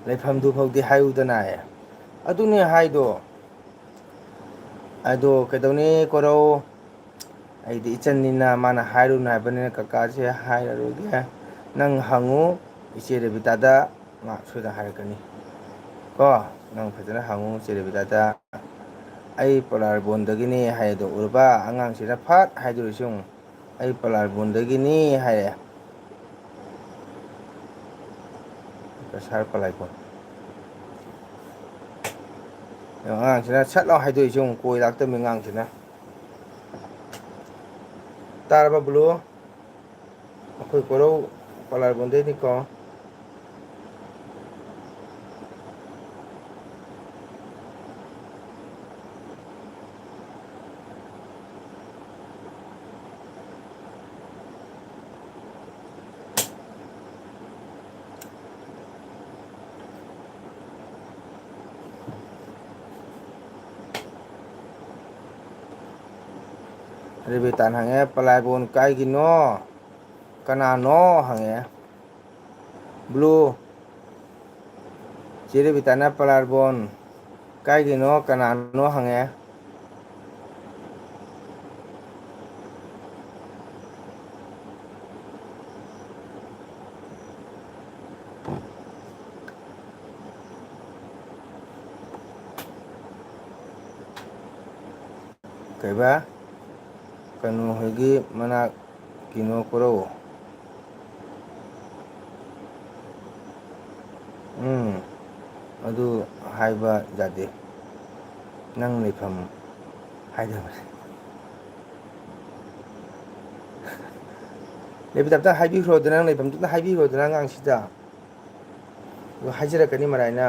ꯂꯩꯐꯝꯗꯨ ꯐꯥꯎꯗꯤ ꯍꯥꯏꯌꯨꯗꯅꯥ. ꯑꯗꯨꯅꯦ ꯍꯥꯏꯗꯣ. ꯑꯗꯣ ꯀꯩꯗꯧꯅꯤ ꯀꯣꯔꯧ ꯑꯩꯗꯤ ꯏꯆꯟꯅꯤꯅ ꯃꯥꯅ ꯍꯥꯏꯔꯨꯅꯨ ꯍꯥꯏꯕꯅꯤꯅ ꯀꯀꯥꯁꯦ ꯍꯥꯏꯔꯔꯣꯏꯒꯦ. ꯅꯪ ꯍꯪꯉꯨ ꯏꯆꯦ ꯔꯦꯕꯤꯇꯥꯗ ꯃꯥ ꯁꯣꯏꯗꯅ ꯍꯥꯏꯔꯛꯀꯅꯤ ꯀꯣ. ꯅꯪ ꯐꯖꯅ ꯍꯪꯉꯨ ꯏꯆꯦ ꯔꯦꯕꯤꯇꯥꯗ. ꯑꯩ ꯄꯣꯂꯥꯔꯕꯣꯟꯗꯒꯤꯅꯤ ꯍꯥꯏꯗꯣ ꯎꯔꯕ ꯑꯉꯥꯡꯁꯤꯅ ꯐꯠ ꯍꯥꯏꯗꯣꯔꯤꯁꯤ ꯌꯦꯡꯉꯨ. ꯑꯩ ꯄꯂꯥꯔꯕꯣꯟꯗꯒꯤꯅꯤ ꯍꯥꯏꯔꯛꯑꯦ. ꯀꯁꯥꯔ ꯄꯂꯥꯏꯕꯣꯟ. ꯑꯉꯥꯡꯁꯤꯅ ꯁꯠ ꯂꯥꯎ ꯍꯥꯏꯗꯣꯛꯏꯁꯤ ꯌꯦꯡꯉꯨ ꯀꯣꯏ ꯂꯥꯛꯇꯕ ꯑꯉꯥꯡꯁꯤꯅ. ꯇꯥꯔꯕ ꯕ꯭ꯂꯨ? ꯑꯩꯈꯣꯏ ꯀꯣꯔꯧ ꯄꯂꯥꯔꯕꯣꯟꯗꯩꯅꯤꯀꯣ. ꯔꯦꯕꯤꯇꯥꯅ ꯍꯪꯉꯛꯑꯦ ꯄꯂꯥꯏꯕꯣꯟ ꯀꯥꯏꯒꯤꯅꯣ? ꯀꯅꯥꯅꯣ ꯍꯪꯉꯛꯑꯦ. ꯕ꯭ꯂꯨ ꯆꯦ ꯔꯦꯕꯤꯇꯥꯅ ꯄꯂꯥꯔꯕꯣꯟ ꯀꯥꯏꯒꯤꯅꯣ ꯀꯅꯥꯅꯣ ꯍꯪꯉꯛꯑꯦ. ꯀꯩꯕ ꯀꯩꯅꯣ ꯍꯣꯏꯒꯤ ꯃꯅꯥꯛꯀꯤꯅꯣ ꯀꯣꯔꯧ. ꯑꯗꯨ ꯍꯥꯏꯕ ꯌꯥꯗꯦ. ꯅꯪ ꯂꯩꯐꯝ ꯍꯥꯏꯗꯕꯅꯦ. ꯔꯦꯕꯤꯇꯥ ꯑꯝꯇ ꯍꯥꯏꯕꯤꯈ꯭ꯔꯣꯗꯅ ꯅꯪ ꯂꯩꯐꯝꯗꯨ ꯑꯝꯇ ꯍꯥꯏꯕꯤꯈ꯭ꯔꯣꯗꯅ ꯑꯉꯥꯡꯁꯤꯗ. ꯑꯗꯨ ꯍꯥꯏꯖꯔꯛꯀꯅꯤ ꯃꯔꯥꯏꯅ.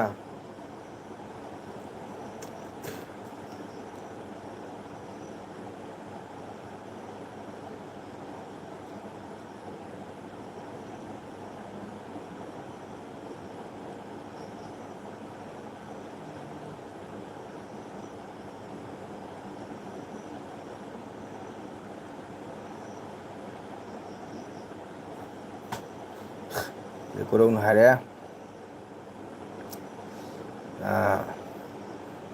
ꯀꯣꯔꯧꯅ ꯍꯥꯏꯔꯛꯑꯦ.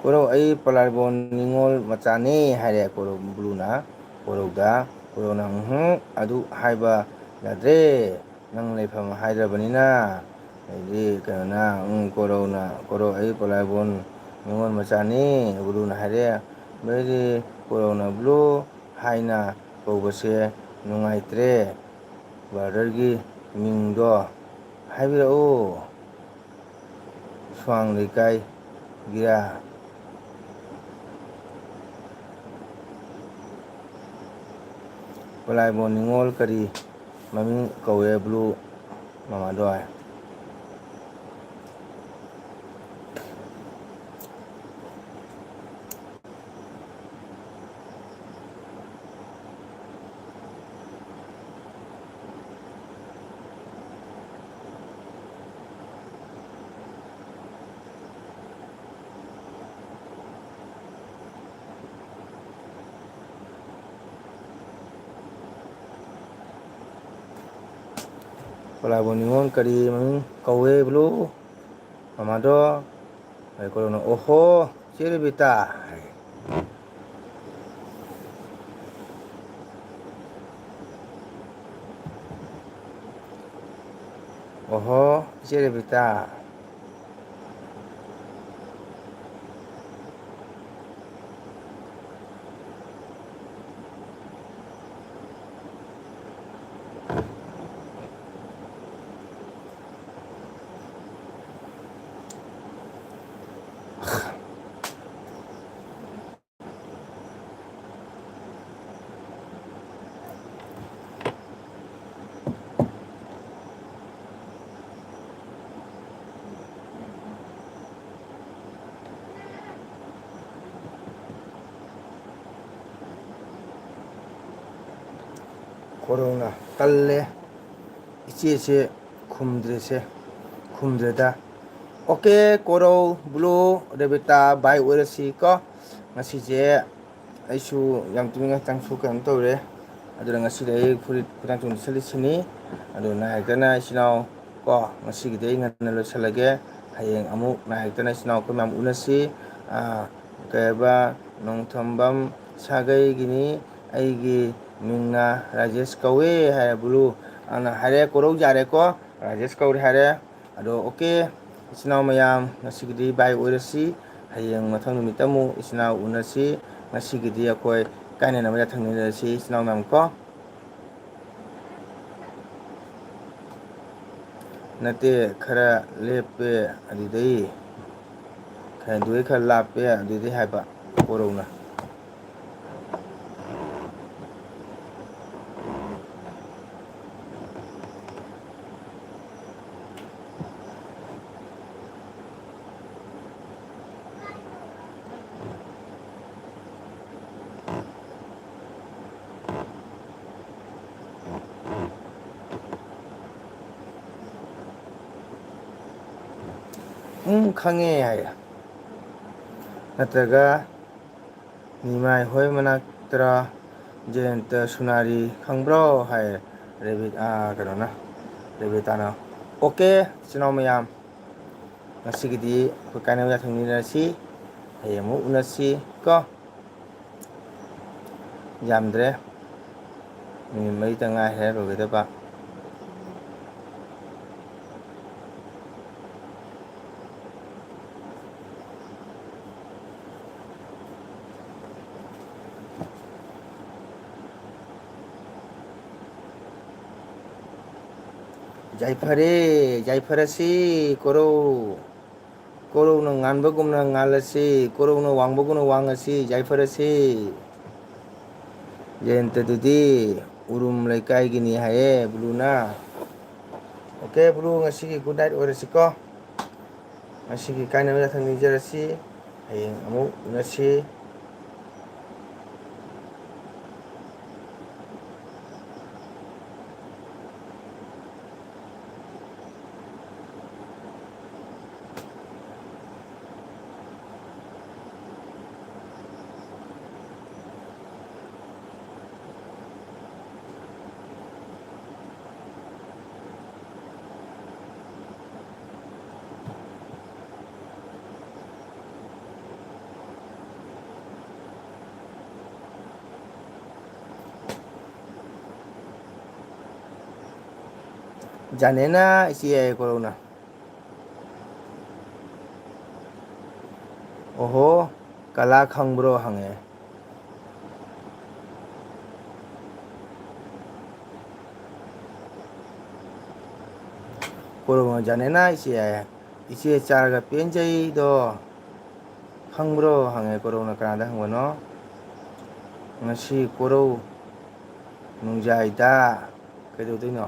ꯀꯣꯔꯧ ꯑꯩ ꯄꯂꯥꯔꯕꯣꯟ ꯅꯤꯉꯣꯜ ꯃꯆꯥꯅꯤ ꯍꯥꯏꯔꯦ ꯀꯣꯔꯧ ꯕ꯭ꯂꯨꯅ ꯀꯣꯔꯧꯗ. ꯀꯣꯔꯧꯅ ꯑꯗꯨ ꯍꯥꯏꯕ ꯌꯥꯗ꯭ꯔꯦ ꯅꯪ ꯂꯩꯐꯝ ꯍꯥꯏꯗ꯭ꯔꯕꯅꯤꯅ. ꯑꯗꯩꯗꯤ ꯀꯩꯅꯣꯅ ꯀꯣꯔꯧ ꯑꯩ ꯄꯂꯥꯏꯕꯣꯟ ꯅꯤꯉꯣꯜ ꯃꯆꯥꯅꯤ ꯕ꯭ꯂꯨꯅ ꯍꯥꯏꯔꯛꯑꯦ꯫ ꯑꯗꯩꯗꯤ ꯀꯣꯔꯧꯅ ꯕ꯭ꯂꯨ ꯍꯥꯏꯅ ꯀꯧꯕꯁꯦ ꯅꯨꯡꯉꯥꯏꯇ꯭ꯔꯦ ꯕ꯭ꯔꯗꯔꯒꯤ ꯃꯤꯡꯗꯣ ꯍꯥꯏꯕꯤꯔꯛꯎ ꯁ꯭ꯋꯥꯡ ꯂꯩꯀꯥꯏꯒꯤꯔꯥ. ꯄꯂꯥꯏꯕꯣꯟ ꯅꯤꯉꯣꯜ ꯀꯔꯤ ꯃꯃꯤꯡ ꯀꯧꯏ ꯕ꯭ꯂꯨ ꯃꯃꯥꯗꯣ? ꯄꯂꯥꯏꯕꯣꯟ ꯅꯤꯉꯣꯜ ꯀꯔꯤ ꯃꯃꯤꯡ ꯀꯧꯏ ꯕ꯭ꯂꯨ ꯃꯃꯥꯗꯣ? ꯀꯣꯔꯧꯅ ꯑꯣꯍꯣ ꯆꯦ ꯔꯦꯕꯤꯇꯥ ꯍꯥꯏ꯫ ꯑꯣꯍꯣ ꯏꯆꯦ ꯔꯦꯕꯤꯇꯥ ꯀꯣꯔꯧꯅ ꯇꯜꯂꯦ ꯏꯆꯦꯁꯦ ꯈꯨꯝꯗ꯭ꯔꯦꯗ ꯑꯣꯀꯦ ꯀꯣꯔꯧ ꯕ꯭ꯂꯨ ꯔꯦꯕꯤꯇꯥ ꯕꯥꯏ ꯑꯣꯏꯔꯁꯤ ꯀꯣ ꯉꯁꯤꯁꯦ ꯑꯩꯁꯨ ꯌꯥꯝ ꯇꯨꯝꯅꯤꯡ ꯉꯛꯇꯪꯁꯨ ꯀꯩꯅꯣ ꯇꯧꯔꯦ ꯑꯗꯨꯅ ꯉꯁꯤꯗꯤ ꯑꯩ ꯐꯨꯔꯤꯠ ꯐꯤꯔꯥꯡ ꯁꯦꯠꯂꯤꯁꯤꯅꯤ ꯑꯗꯨ ꯅꯥꯏꯇꯅ ꯏꯆꯤꯜ ꯏꯅꯥꯎ ꯀꯣ ꯉꯁꯤꯒꯤꯗꯤ ꯑꯩ ꯉꯟꯅ ꯂꯣꯏꯁꯤꯜꯂꯒꯦ ꯍꯌꯦꯡ ꯑꯃꯨꯛ ꯅꯥꯏꯇꯅ ꯏꯆꯤꯜ ꯏꯅꯥꯎ ꯑꯩꯈꯣꯏ ꯃꯌꯥꯝ ꯎꯅꯁꯤ ꯀꯩꯕ ꯅꯣꯡꯊꯝꯕꯝ ꯁꯥꯒꯩꯒꯤꯅꯤ ꯑꯩꯒꯤ ꯃꯤꯡꯅ ꯔꯥꯖꯦꯁ ꯀꯧꯋꯦ ꯍꯥꯏꯔꯦ ꯕ꯭ꯂꯨ ꯑꯗꯨꯅ ꯍꯥꯏꯔꯦ ꯀꯣꯔꯧ ꯌꯥꯔꯦꯀꯣ ꯔꯥꯖꯦꯁ ꯀꯧꯔꯦ ꯍꯥꯏꯔꯦ ꯑꯗꯣ ꯑꯣꯀꯦ ꯏꯆꯤꯟ ꯏꯅꯥꯎ ꯃꯌꯥꯝ ꯉꯁꯤꯒꯤꯗꯤ ꯕꯥꯏ ꯑꯣꯏꯔꯁꯤ ꯍꯌꯦꯡ ꯃꯊꯪ ꯅꯨꯃꯤꯠꯇ ꯑꯃꯨꯛ ꯏꯆꯤꯟ ꯏꯅꯥꯎ ꯎꯅꯁꯤ ꯉꯁꯤꯒꯤꯗꯤ ꯑꯩꯈꯣꯏ ꯀꯥꯏꯅꯅꯕ ꯌꯥꯊꯪ ꯏꯆꯤꯟ ꯏꯅꯥꯎ ꯃꯌꯥꯝ ꯀꯣ ꯅꯠꯇꯦ ꯈꯔ ꯂꯦꯞꯄꯦ ꯑꯗꯨꯗꯩ ꯈꯔ ꯂꯥꯞꯄꯦ ꯑꯗꯨꯗꯩ ꯍꯥꯏꯕ ꯀꯣꯔꯧꯅ ꯈꯪꯉꯦ ꯍꯥꯏꯌꯦ ꯅꯠꯇ꯭ꯔꯒ ꯅꯤꯃꯥꯏ ꯍꯣꯏ ꯃꯅꯥꯛꯇꯔ ꯖꯌꯦꯟꯇ ꯁꯨꯅꯥꯔꯤ ꯈꯪꯕ꯭ꯔꯣ ꯍꯥꯏ ꯀꯩꯅꯣꯅ ꯔꯦꯕꯤꯇꯥꯅ ꯑꯣꯀꯦ ꯏꯆꯤꯟ ꯏꯅꯥꯎ ꯃꯌꯥꯝ ꯉꯁꯤꯒꯤꯗꯤ ꯑꯩꯈꯣꯏ ꯀꯥꯏꯅꯕ ꯌꯥꯊꯪ ꯍꯌꯦꯡ ꯑꯃꯨꯛ ꯎꯅꯁꯤ ꯀꯣ ꯌꯥꯝꯗ꯭ꯔꯦ ꯃꯤꯅꯤꯠ ꯃꯔꯤꯇ ꯉꯥꯏꯔꯦ ꯂꯣꯏꯒꯗꯕ ꯌꯥꯏꯐꯔꯦ ꯌꯥꯏꯐꯔꯁꯤ ꯀꯣꯔꯧ ꯀꯣꯔꯧꯅ ꯉꯥꯟꯕꯒꯨꯝꯅ ꯉꯥꯜꯂꯁꯤ ꯀꯣꯔꯧꯅ ꯋꯥꯡꯕꯒꯨꯝꯅ ꯋꯥꯡꯉꯁꯤ ꯌꯥꯏꯐꯔꯁꯤ ꯖꯌꯦꯟꯇꯗꯨꯗꯤ ꯎꯔꯨꯝ ꯂꯩꯀꯥꯏꯒꯤꯅꯤ ꯍꯥꯏꯌꯦ ꯕ꯭ꯂꯨꯅ ꯑꯣꯀꯦ ꯕ꯭ꯂꯨ ꯉꯁꯤꯒꯤ ꯒꯨꯗ ꯅꯥꯏꯠ ꯑꯣꯏꯔꯁꯤꯀꯣ ꯉꯁꯤꯒꯤ ꯀꯥꯏꯅꯕ ꯌꯥꯊꯪ ꯅꯤꯖꯔꯁꯤ ꯍꯌꯦꯡ ꯑꯃꯨꯛ ꯎꯅꯁꯤ ꯖꯅꯦꯅ ꯏꯆꯦ ꯌꯥꯏꯌꯦ ꯀꯣꯔꯧꯅ ꯑꯣꯍꯣ ꯀꯂꯥ ꯈꯪꯕ꯭ꯔꯣ ꯍꯪꯉꯦ ꯀꯣꯔꯧꯅ ꯖꯅꯦꯅ ꯏꯆꯦ ꯌꯥꯏꯌꯦ ꯏꯆꯦ ꯆꯥꯔꯒ ꯄꯦꯟꯖꯩꯗꯣ ꯈꯪꯕ꯭ꯔꯣ ꯍꯪꯉꯦ ꯀꯣꯔꯧꯅ ꯀꯅꯥꯗ ꯍꯪꯕꯅꯣ ꯉꯁꯤ ꯀꯣꯔꯧ ꯅꯨꯡꯖꯥꯏꯗ ꯀꯩꯗꯧꯗꯣꯏꯅꯣ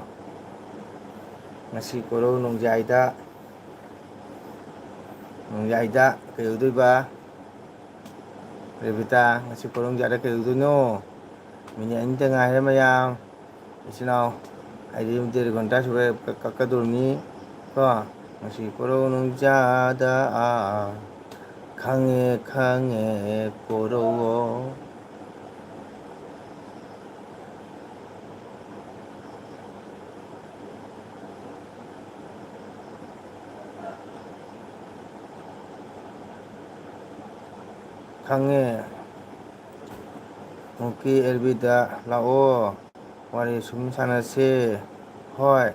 ꯉꯁꯤ ꯀꯣꯔꯧ ꯅꯣꯡꯌꯥꯏꯗ ꯀꯩꯗꯧꯗꯣꯏꯕ ꯔꯦꯕꯤꯇꯥ ꯉꯁꯤ ꯀꯣꯔꯧ ꯅꯨꯡꯖꯥꯏꯗ ꯀꯩꯗꯧꯗꯣꯏꯅꯣ ꯃꯤꯅꯤꯠ ꯑꯅꯤꯇ ꯉꯥꯏꯔꯦ ꯃꯌꯥꯝ ꯏꯆꯤꯟ ꯏꯅꯥꯎ ꯍꯥꯏꯗꯤ ꯘꯟꯇꯥ ꯁꯨꯔꯦ ꯀꯛꯀꯗꯧꯔꯤꯕꯅꯤ ꯀꯣ ꯉꯁꯤ ꯀꯣꯔꯧ ꯅꯨꯡꯖꯥꯗ ꯈꯪꯉꯦ ꯈꯪꯉꯦ ꯀꯣꯔꯧ ꯈꯪꯉꯦ ꯃꯨꯀꯤ ꯑꯦꯜꯕꯤꯗ ꯂꯥꯛꯑꯣ ꯋꯥꯔꯤ ꯁꯨꯝ ꯁꯥꯟꯅꯁꯤ ꯍꯣꯏ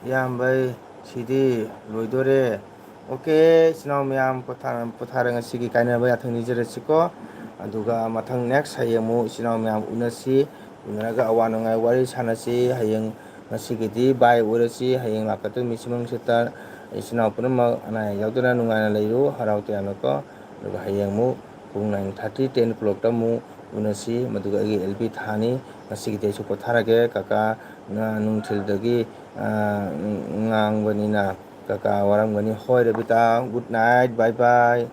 ꯏꯌꯥꯝꯕꯩ ꯁꯤꯗꯤ ꯂꯣꯏꯗꯣꯔꯦ. 오케이, 이ꯆꯤꯟ ꯏꯅꯥꯎ ꯃꯌꯥꯝ ꯄꯣꯊꯥꯔ ꯉꯁꯤꯒꯤ ꯀꯥꯏꯅꯕ ꯌꯥꯊꯪ ꯅꯤꯖꯔꯁꯤꯀꯣ. ꯑꯗꯨꯒ ꯃꯊꯪ ꯅꯦꯛꯁ ꯍꯌꯦꯡ ꯑꯃꯨꯛ ꯏꯆꯤꯟ ꯏꯅꯥꯎ ꯃꯌꯥꯝ ꯎꯅꯁꯤ. ꯎꯅꯔꯒ ꯑꯋꯥ ꯅꯨꯡꯉꯥꯏ ꯋꯥꯔꯤ ꯁꯥꯟꯅꯁꯤ. ꯍꯌꯦꯡ ꯉꯁꯤꯒꯤꯗꯤ ꯕꯥꯏ ꯑꯣꯏꯔꯁꯤ. ꯍꯌꯦꯡ ꯂꯥꯛꯀꯗꯕ ꯃꯤꯠꯁꯤ ꯃꯪꯁꯤꯠꯇ ꯏꯆꯤꯟ ꯏꯅꯥꯎ ꯄꯨꯝꯅꯃꯛ ꯑꯅꯥ ꯑꯌꯦꯛ ꯌꯥꯎꯗꯅ ꯅꯨꯡꯉꯥꯏꯅ ꯂꯩꯌꯨ, ꯍꯔꯥꯎ ꯇꯌꯥꯝꯅꯀꯣ. ꯑꯗꯨꯒ ꯍꯌꯦꯡ ꯑꯃꯨꯛ ꯄꯨꯡ 9:30, 10 o'clockꯇ ꯑꯃꯨꯛ ꯎꯅꯁꯤ. ꯃꯗꯨꯒ ꯑꯩꯒꯤ LP ꯊꯥꯅꯤ. ꯉꯁꯤꯒꯤꯗꯤ ꯑꯩꯁꯨ ꯄꯣꯊꯥꯔꯒꯦ. ꯀꯀꯥ ꯅꯨꯡꯊꯤꯜꯗꯒꯤ ꯉꯥꯡꯕꯅꯤꯅ ꯀꯀꯥ ꯋꯥꯔꯝꯒꯅꯤ. ꯍꯣꯏ ꯔꯕꯤꯇꯥ, ꯒꯨꯗ ꯅꯥꯏꯠ, ꯕꯥꯏ ꯕꯥꯏ.